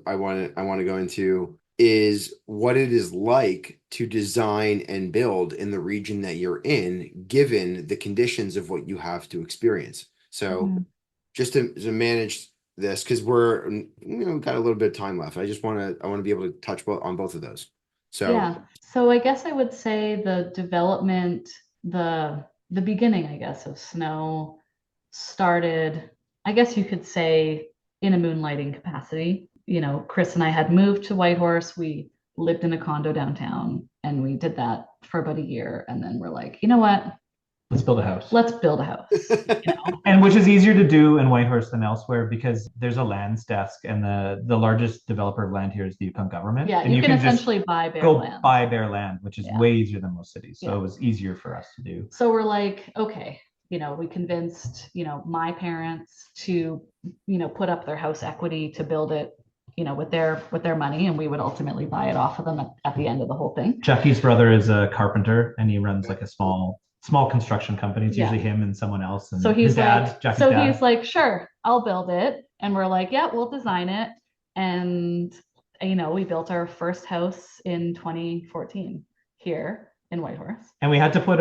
I want to go into is what it is like to design and build in the region that you're in, given the conditions of what you have to experience. So just to manage this, because we're got a little bit of time left. I want to be able to touch on both of those. So yeah. So I guess I would say the development, the beginning, I guess, of s.no started, I guess you could say, in a moonlighting capacity. Chris and I had moved to Whitehorse. We lived in a condo downtown, and we did that for about a year. And then we're like, you know what? Let's build a house. Let's build a house. And which is easier to do in Whitehorse than elsewhere, because there's a lands desk, and the largest developer of land here is the Yukon government. Yeah, and you can essentially buy bare land. Buy bare land, which is way easier than most cities. So it was easier for us to do. So we're like, okay, we convinced, my parents to, put up their house equity to build it, with their money, and we would ultimately buy it off of them at the end of the whole thing. Jackie's brother is a carpenter, and he runs like a small construction company. It's usually him and someone else. And so he's Jackie's dad. He's like, sure, I'll build it. And we're like, yeah, we'll design it. And, we built our first house in 2014 here in Whitehorse. And we had to put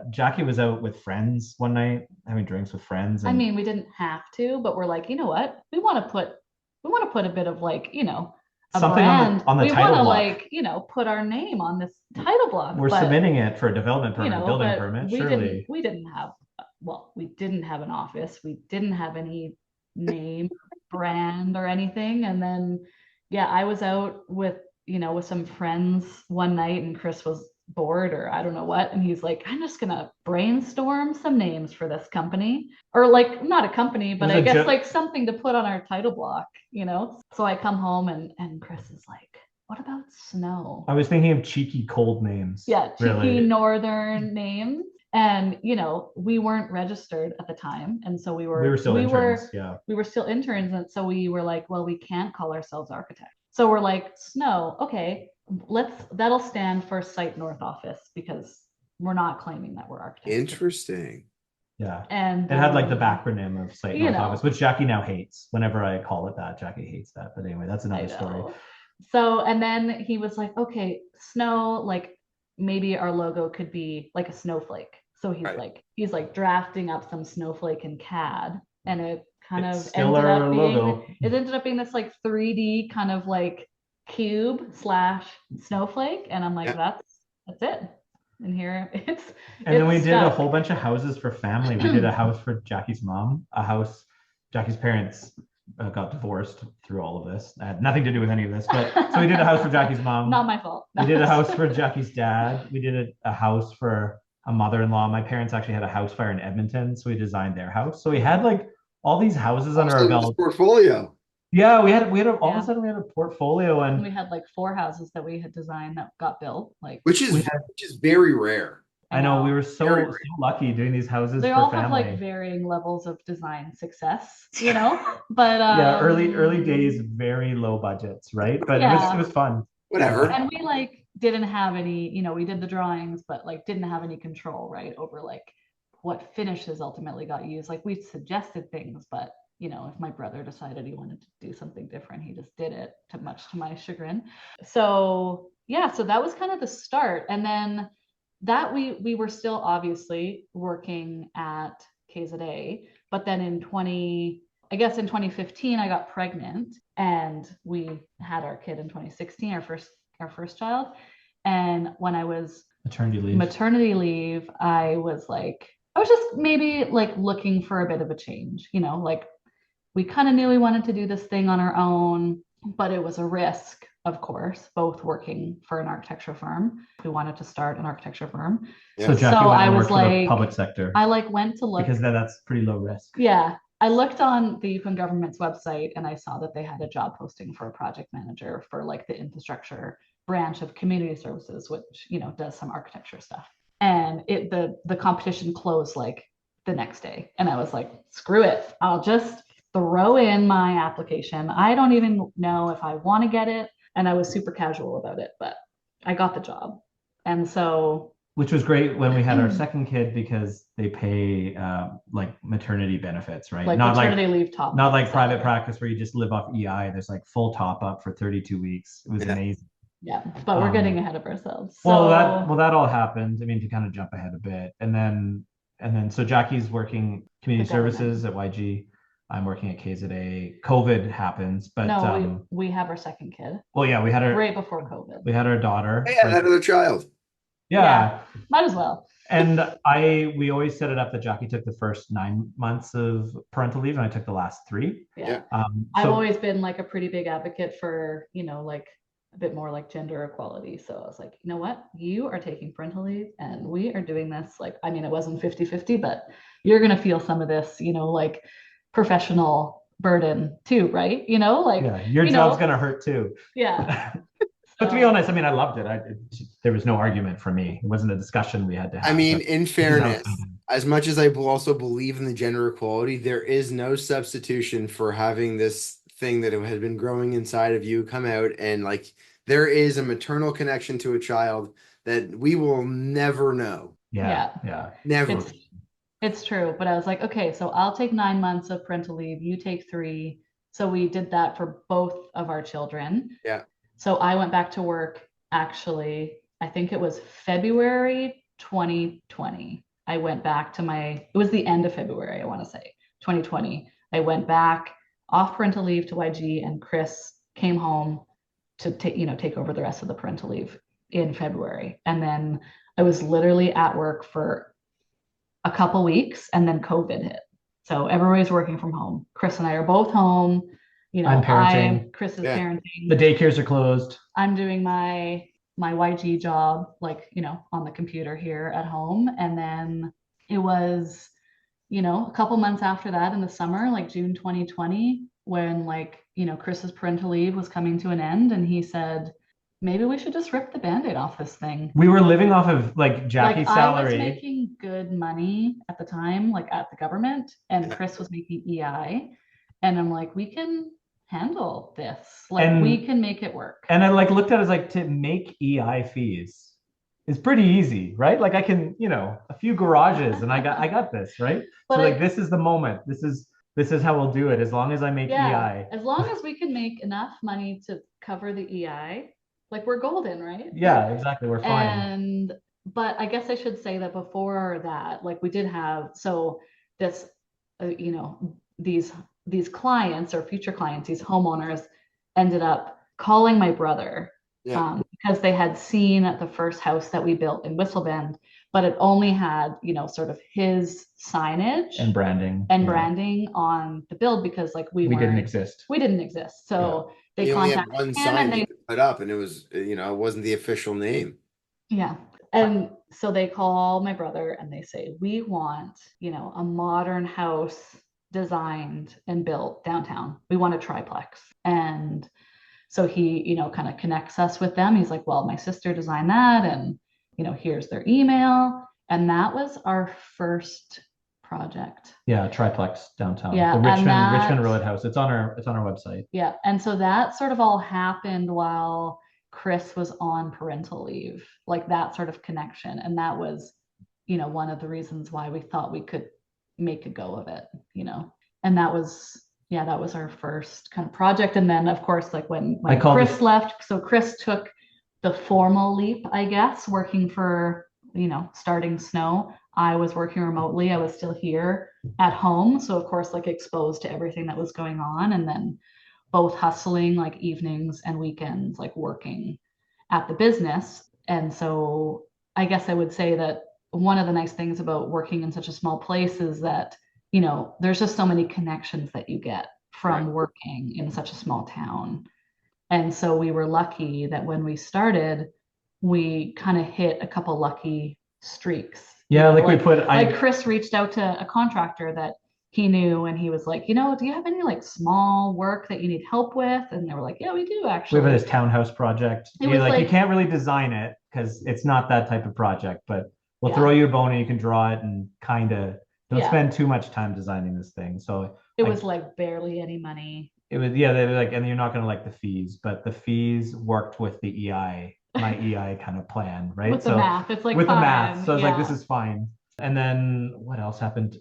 Jackie was out with friends one night, having drinks with friends. I mean, we didn't have to, but we're like, you know what? We want to put a bit of like, a something brand on the title block. Put our name on this title block. We're submitting it for a development permit, building permit. We didn't have an office. We didn't have any name, brand, or anything. And then, I was out with some friends one night, and Chris was bored or I don't know what, and he's like, I'm just gonna brainstorm some names for this company, or like not a company, but I guess like something to put on our title block. So I come home, and Chris is like, what about s.no? I was thinking of cheeky cold names. Yeah, cheeky northern names. And we weren't registered at the time, and so we were still interns. We were still interns, and so we were like, well, we can't call ourselves architects. So we're like, s.no, okay, that'll stand for Site North Office, because we're not claiming that we're architects. Interesting. Yeah. And it had like the backronym of Site North Office, which Jackie now hates. Whenever I call it that, Jackie hates that. But anyway, that's another story. So, and then he was like, okay, s.no, like maybe our logo could be like a snowflake. So he's like drafting up some snowflake in CAD, and it kind of ended up being this like 3D kind of like cube/snowflake, and I'm like, Yeah. that's it. And here And then we it's did a stuck. whole bunch of houses for family. We did a house for Jackie's mom, a house, Jackie's parents got divorced through all of this. It had nothing to do with any of this, but so we did a house for Jackie's mom. Not my fault. We did a house for Jackie's dad. We did a house for a mother-in-law. My parents actually had a house fire in Edmonton, so we designed their house. So we had like all these houses under our belt. Portfolio. Yeah, all of a sudden we had a portfolio, and we had like 4 houses that we had designed that got built, like which is very rare. I know we were so lucky doing these houses they for all family. have like varying levels of design success, you know. But yeah, early days, very low budgets, right? But it was fun. Whatever. And we like didn't have any, you know, we did the drawings, but like didn't have any control, right, over like what finishes ultimately got used. Like we suggested things, but you know, if my brother decided he wanted to do something different, he just did it, much to my chagrin. So yeah, so that was kind of the start. And then that we were still obviously working at KZA, but then in 2015 I got pregnant, and we had our kid in 2016, our first child. And when I was maternity leave, I was just maybe like looking for a bit of a change, you know, like we kind of knew we wanted to do this thing on our own, but it was a risk, of course, both working for an architecture firm. We wanted to start an architecture firm. Yeah. So Jackie I was like, public sector. I like went to look, because that's pretty low risk. Yeah. I looked on the Yukon government's website, and I saw that they had a job posting for a project manager for like the infrastructure branch of community services, which, you know, does some architecture stuff. And the competition closed like the next day. And I was like, screw it. I'll just throw in my application. I don't even know if I want to get it. And I was super casual about it, but I got the job. And so, which was great when we had our second kid, because they pay like maternity benefits, right? Like not maternity leave top. Not like private practice where you just live off EI. There's like full top up for 32 weeks. It was amazing. Yeah, but we're getting ahead of ourselves. So, that all happened. I mean, to kind of jump ahead a bit, and then so Jackie's working community services at YG. I'm working at KZA. COVID happens, but no, we have our second kid. Well, yeah, we had our right before COVID. We had our daughter. Yeah, another child. Yeah, might as well. And we always set it up that Jackie took the first 9 months of parental leave, and I took the last 3. Yeah. I've always been like a pretty big advocate for, you know, like a bit more like gender equality. So I was like, you know what, you are taking parental leave and we are doing this. Like, I mean, it wasn't 50-50, but you're going to feel some of this, you know, like professional burden too, right? You know, like your job's going to hurt too. Yeah. But to be honest, I mean, I loved it. There was no argument for me. It wasn't a discussion we had to have. I mean, in fairness, as much as I also believe in the gender equality, there is no substitution for having this thing that had been growing inside of you come out, and like there is a maternal connection to a child that we will never know. Yeah. Never. It's true. But I was like, okay, so I'll take 9 months of parental leave. You take 3. So we did that for both of our children. Yeah. So I went back to work, actually, I think it was February 2020. I went back to it was the end of February, I want to say, 2020. I went back off parental leave to YG, and Chris came home to take over the rest of the parental leave in February. And then I was literally at work for a couple weeks, and then COVID hit. So everybody's working from home. Chris and I are both home. You know, I'm parenting. Chris is parenting. The daycares are closed. I'm doing my YG job, like, you know, on the computer here at home. And then it was, you know, a couple months after that in the summer, like June 2020, when like, you know, Chris's parental leave was coming to an end, and he said, maybe we should just rip the Band-Aid off this thing. We were living off of like Jackie's salary. I was making good money at the time, like at the government, and Chris was making EI. And I'm like, we can handle this. Like, we can make it work. And I like looked at it as like, to make EI fees is pretty easy, right? Like I can, you know, a few garages and I got this, right? But so like this is the moment. This is how we'll do it, as long as I make EI. As long as we can make enough money to cover the EI, like we're golden, right? Yeah, exactly. We're fine. But I guess I should say that before that, like we did have, so this, you know, these clients or future clients, these homeowners ended up calling my brother Yeah. because they had seen the first house that we built in Whistlebend, but it only had, sort of his signage And branding. branding on the build because like we didn't exist. We didn't exist. So they You only had contacted one him sign and you could put up, and it was, it wasn't the official name. yeah. And so they call my brother and they say, we want, a modern house designed and built downtown. We want a triplex. And so he, kind of connects us with them. He's like, well, my sister designed that. And, here's their email. And that was our first project. Yeah, triplex downtown. Yeah, The and Richmond Road house. It's on our website. Yeah. And so that sort of all happened while Chris was on parental leave, like that sort of connection. And that was, one of the reasons why we thought we could make a go of it, and that was our first kind of project. And then of course, like when Chris left, so Chris took the formal leap, I guess, working for, starting s.no. I was working remotely. I was still here at home. So of course, like exposed to everything that was going on. And then both hustling like evenings and weekends, like working at the business. And so I guess I would say that one of the nice things about working in such a small place is that, there's just so many connections that you get from working in such a small town. And so we were lucky that when we started, we kind of hit a couple lucky streaks. Yeah, Chris reached out to a contractor that he knew and he was like, do you have any like small work that you need help with? And they were like, yeah, we do actually. We have this townhouse project. You can't really design it because it's not that type of project, but we'll throw you a bone and you can draw it and kind of don't spend too much time designing this thing. So it was like barely any money. It was, they were like, and you're not going to like the fees, but the fees worked with the EI, my EI kind of plan, right? With the math, it's like with fine. The math. So I was like, this is fine. And then what else happened?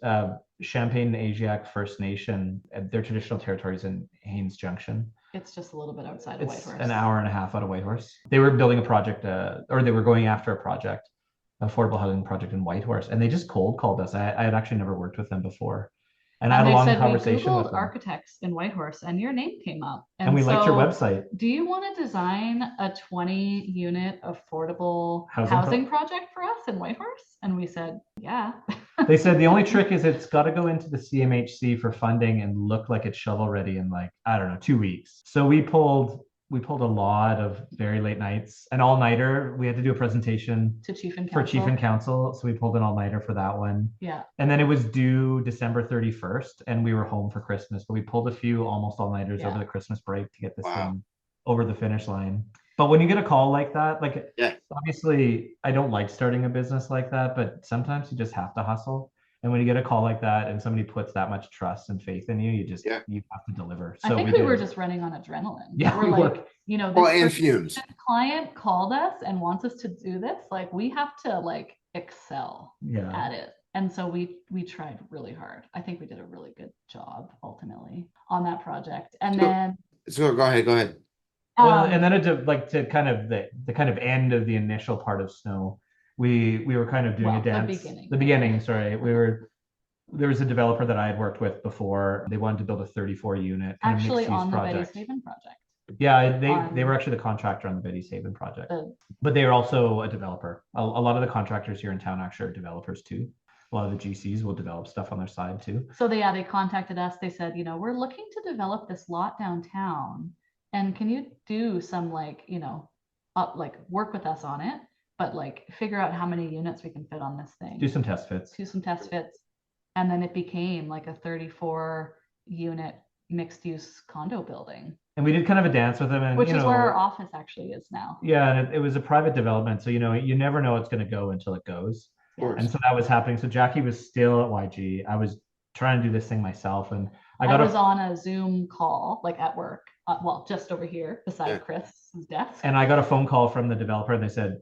Champagne-Asiatic First Nation, their traditional territories in Haines Junction. It's just a little bit outside of Whitehorse. An hour and a half out of Whitehorse. They were building a project, or they were going after a project, affordable housing project in Whitehorse, and they just cold called us. I had actually never worked with them before. And I had a long conversation with them. Architects in Whitehorse and your name came up. And we liked your website. Do you want to design a 20-unit affordable housing project for us in Whitehorse? And we said, yeah. They said the only trick is it's got to go into the CMHC for funding and look like it's shovel ready in 2 weeks. So we pulled a lot of very late nights, an all-nighter. We had to do a presentation to Chief and Council. So we pulled an all-nighter for that one. Yeah. And then it was due December 31st and we were home for Christmas, but we pulled a few almost all-nighters over the Christmas break to get this thing over the finish line. But when you get a call like that, obviously I don't like starting a business like that, but sometimes you just have to hustle. And when you get a call like that and somebody puts that much trust and faith in you, you have to deliver. So I think we were just running on adrenaline. Yeah, we're like, and fumes. Client called us and wants us to do this. Like we have to excel at it. And so we tried really hard. I think we did a really good job ultimately on that project. And then go ahead. Well, and then to kind of the kind of end of the initial part of s.no, we were kind of doing a dance. The beginning, sorry. There was a developer that I had worked with before. They wanted to build a 34-unit actually on the Betty's Haven project. Yeah, they were actually the contractor on the Betty's Haven project. But they were also a developer. A lot of the contractors here in town actually are developers too. A lot of the GCs will develop stuff on their side too. So they contacted us. They said, we're looking to develop this lot downtown. And can you do some work with us on it, but figure out how many units we can fit on this thing. Do some test fits. And then it became a 34-unit mixed use condo building. And we did kind of a dance with them, and which is where our office actually is now. Yeah, and it was a private development, so you never know it's going to go until it goes. And so that was happening. So Jackie was still at YG. I was trying to do this thing myself, and I was on a Zoom call at work. Just over here beside Chris's desk. And I got a phone call from the developer and they said,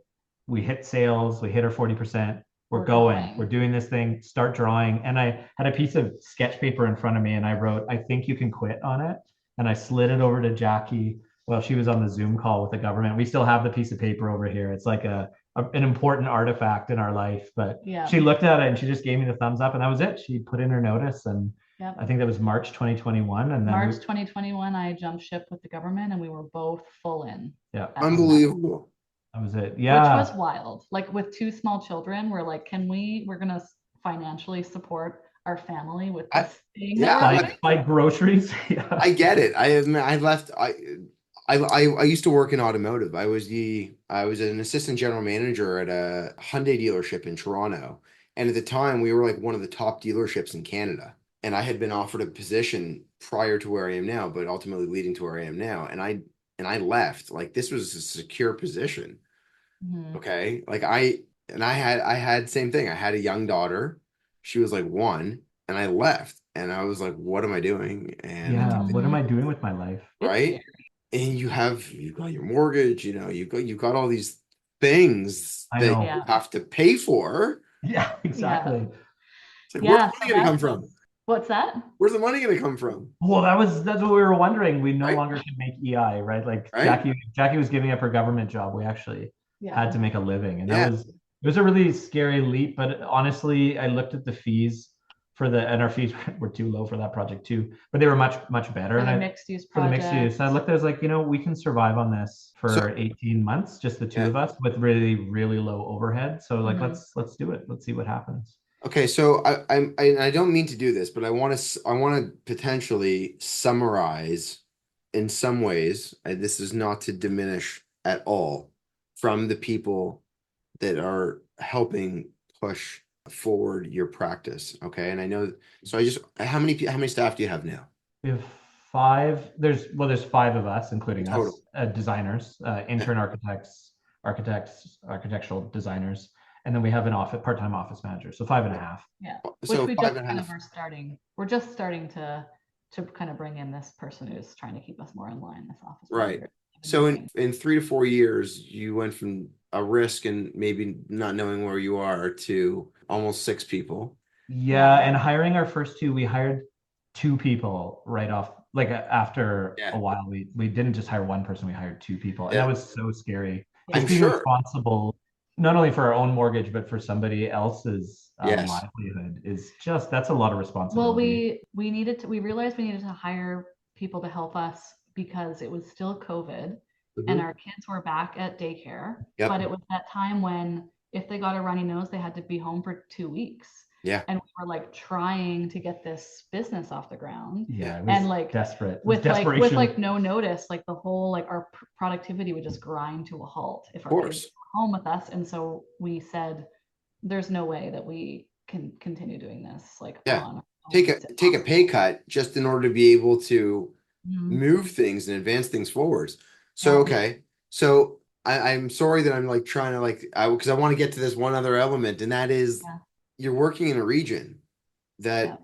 we hit sales, we hit our 40%, we're going, we're doing this thing, start drawing. And I had a piece of sketch paper in front of me and I wrote, I think you can quit on it. And I slid it over to Jackie while she was on the Zoom call with the government. We still have the piece of paper over here. It's like an important artifact in our life, but she looked at it and she just gave me the thumbs up and that was it. She put in her notice and Yep. I think that was March 2021, and then March 2021, I jumped ship with the government, and we were both full in. Yeah, Unbelievable. that was it. Yeah, Which was wild. Like with 2 small children, we're like, we're gonna financially support our family with this thing yeah, that we're doing. buy groceries. Yeah. I get it. I left. I used to work in automotive. I was an assistant general manager at a Hyundai dealership in Toronto, and at the time we were like one of the top dealerships in Canada. And I had been offered a position prior to where I am now, but ultimately leading to where I am now. And I left. Like this was a secure position. Mhm. Okay, like I had same thing. I had a young daughter. She was like 1, and I left, and I was like, "What am I doing?" And Yeah, what am Mhm. I doing with my life? It's right, scary. and you got your mortgage. You got all these things I that know. you Yeah. have to pay for. Yeah, exactly. It's like, where's Yeah, the so money gonna come that from? was, what's that? Where's the money gonna come from? Well, that's what we were wondering. We no Right, longer can make EI, right? Like right, Jackie was giving up her government job. We actually had Yeah. to make a living, and yeah, it was a really scary leap. But honestly, I looked at the fees and our fees were too low for that project too, but they were much better. For the And mixed use for the mixed use, project. I looked, I was like, we can survive on this So for 18 months, just the two yeah, of us, with really really low overhead. So like, Mhm. let's do it. Let's see what happens. okay. So I don't mean to do this, but I want to potentially summarize in some ways. This is not to diminish at all from the people that are helping push forward your practice. Okay, and I know. So how many staff do you have now We have five. There's five of us, in including total? us, designers, Yeah. intern architects, architectural designers, and then we have an part-time office manager. So five and a half. Yeah. So Which we five just and a kind of half. are starting. We're just starting to kind of bring in this person who's trying to keep us more in line, this office Right. manager. So in 3 to 4 years, you went from a risk and maybe not knowing where you are to almost 6 people. Yeah, and hiring our first two, we hired two people right off. Like after Yeah. a while, we didn't just hire one person, we hired two people, and Yeah. that was so scary. Yeah. Just I'm being sure. responsible not only for our own mortgage but for somebody else's Yes. livelihood is that's a lot of Well, responsibility. we realized we needed to hire people to help us because it was still COVID and Mhm. our kids were back at daycare. Yep. But it was that time when if they got a runny nose, they had to be home for 2 weeks. Yeah. And we were like trying to get this business off the ground. Yeah, it was And like desperate. It was with desperation. like no notice, like the whole like our productivity would just grind to a halt if our kids were home with us. And so we said, there's no way that we can continue doing this like Yeah. on our own. Take It's a pay impossible. cut just in order to be able to Mhm. move things and advance things forwards. So Yeah. okay. So I'm sorry that I'm like trying to because I want to get to this one other element, and that is Yeah. you're working in a region that Yeah.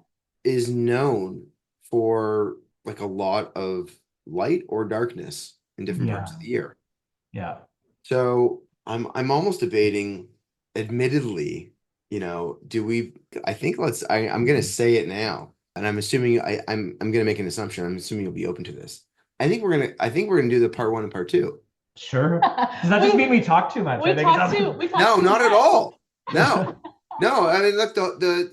is known for like a lot of light or darkness in different parts of the year. Yeah. So I'm almost debating, admittedly, I think I'm gonna say it now, and I'm assuming I'm gonna make an assumption. I'm assuming you'll be open to this. I think we're gonna do the part 1 and part 2. Sure. Does that just mean we talk too much? We talk too No, not at much. all. No. No, I mean, look,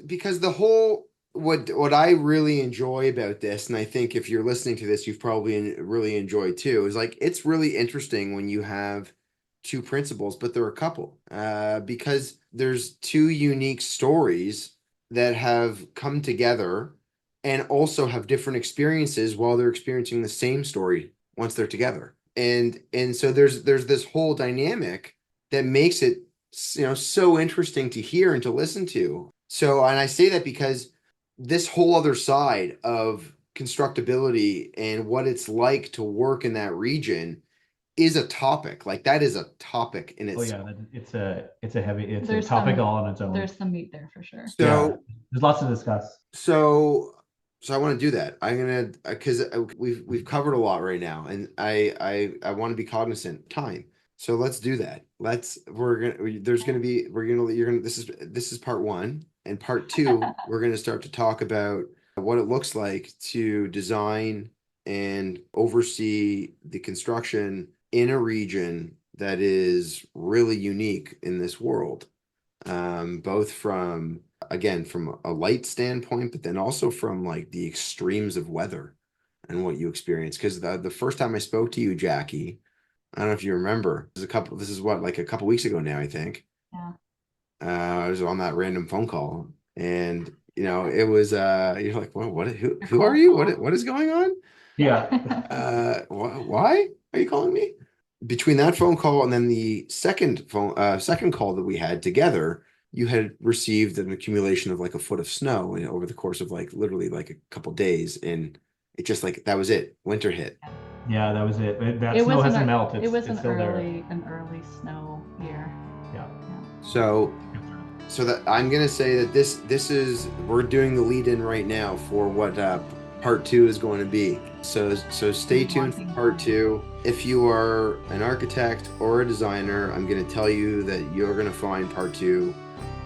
because the whole what I really enjoy about this, and I think if you're listening to this, you've probably really enjoyed too, is like it's really interesting when you have two principals, but they're a couple, because there's two unique stories that have come together and also have different experiences while they're experiencing the same story once they're together. And so there's this whole dynamic that makes it so interesting to hear and to listen to. So, and I say that because this whole other side of constructability and what it's like to work in that region is a topic. Like that is a topic in Oh itself. yeah, it's a heavy, it's There's a topic some- all on its own. There's some meat there for sure. Yeah, So, there's lots to discuss. so I want to do that. I'm gonna because we've covered a lot right now, and I want to be cognizant of time. So let's do that. This is part 1, and part 2 we're gonna start to talk about what it looks like to design and oversee the construction in a region that is really unique in this world, both from again, from a light standpoint, but then also from like the extremes of weather and what you experience. Because the first time I spoke to you, Jackie, I don't know if you remember, this is what, like a couple weeks ago now, I think. Yeah. I was on that random phone call, and it was you're like, well, who are you? What is going on? Yeah. Why are you calling me? Between that phone call and then the second call that we had together, you had received an accumulation of like a foot of snow over the course of like literally like a couple days, and it just like that was it. Winter hit. Yeah, that was it. That It snow was hasn't melted. It was it's still there. an early snow year. Yeah. So that I'm gonna say that this is, we're doing the lead in right now for what part 2 is going to be. So stay tuned for part 2. If you are an architect or a designer, I'm gonna tell you that you're gonna find part 2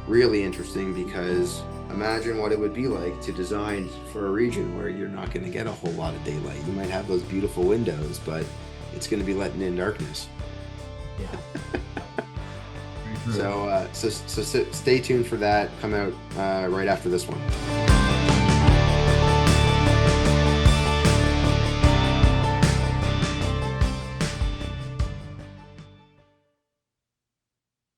really interesting, because imagine what it would be like to design for a region where you're not going to get a whole lot of daylight. You might have those beautiful windows, but it's going to be letting in darkness. Yeah. So stay tuned for that. Come out right after this one.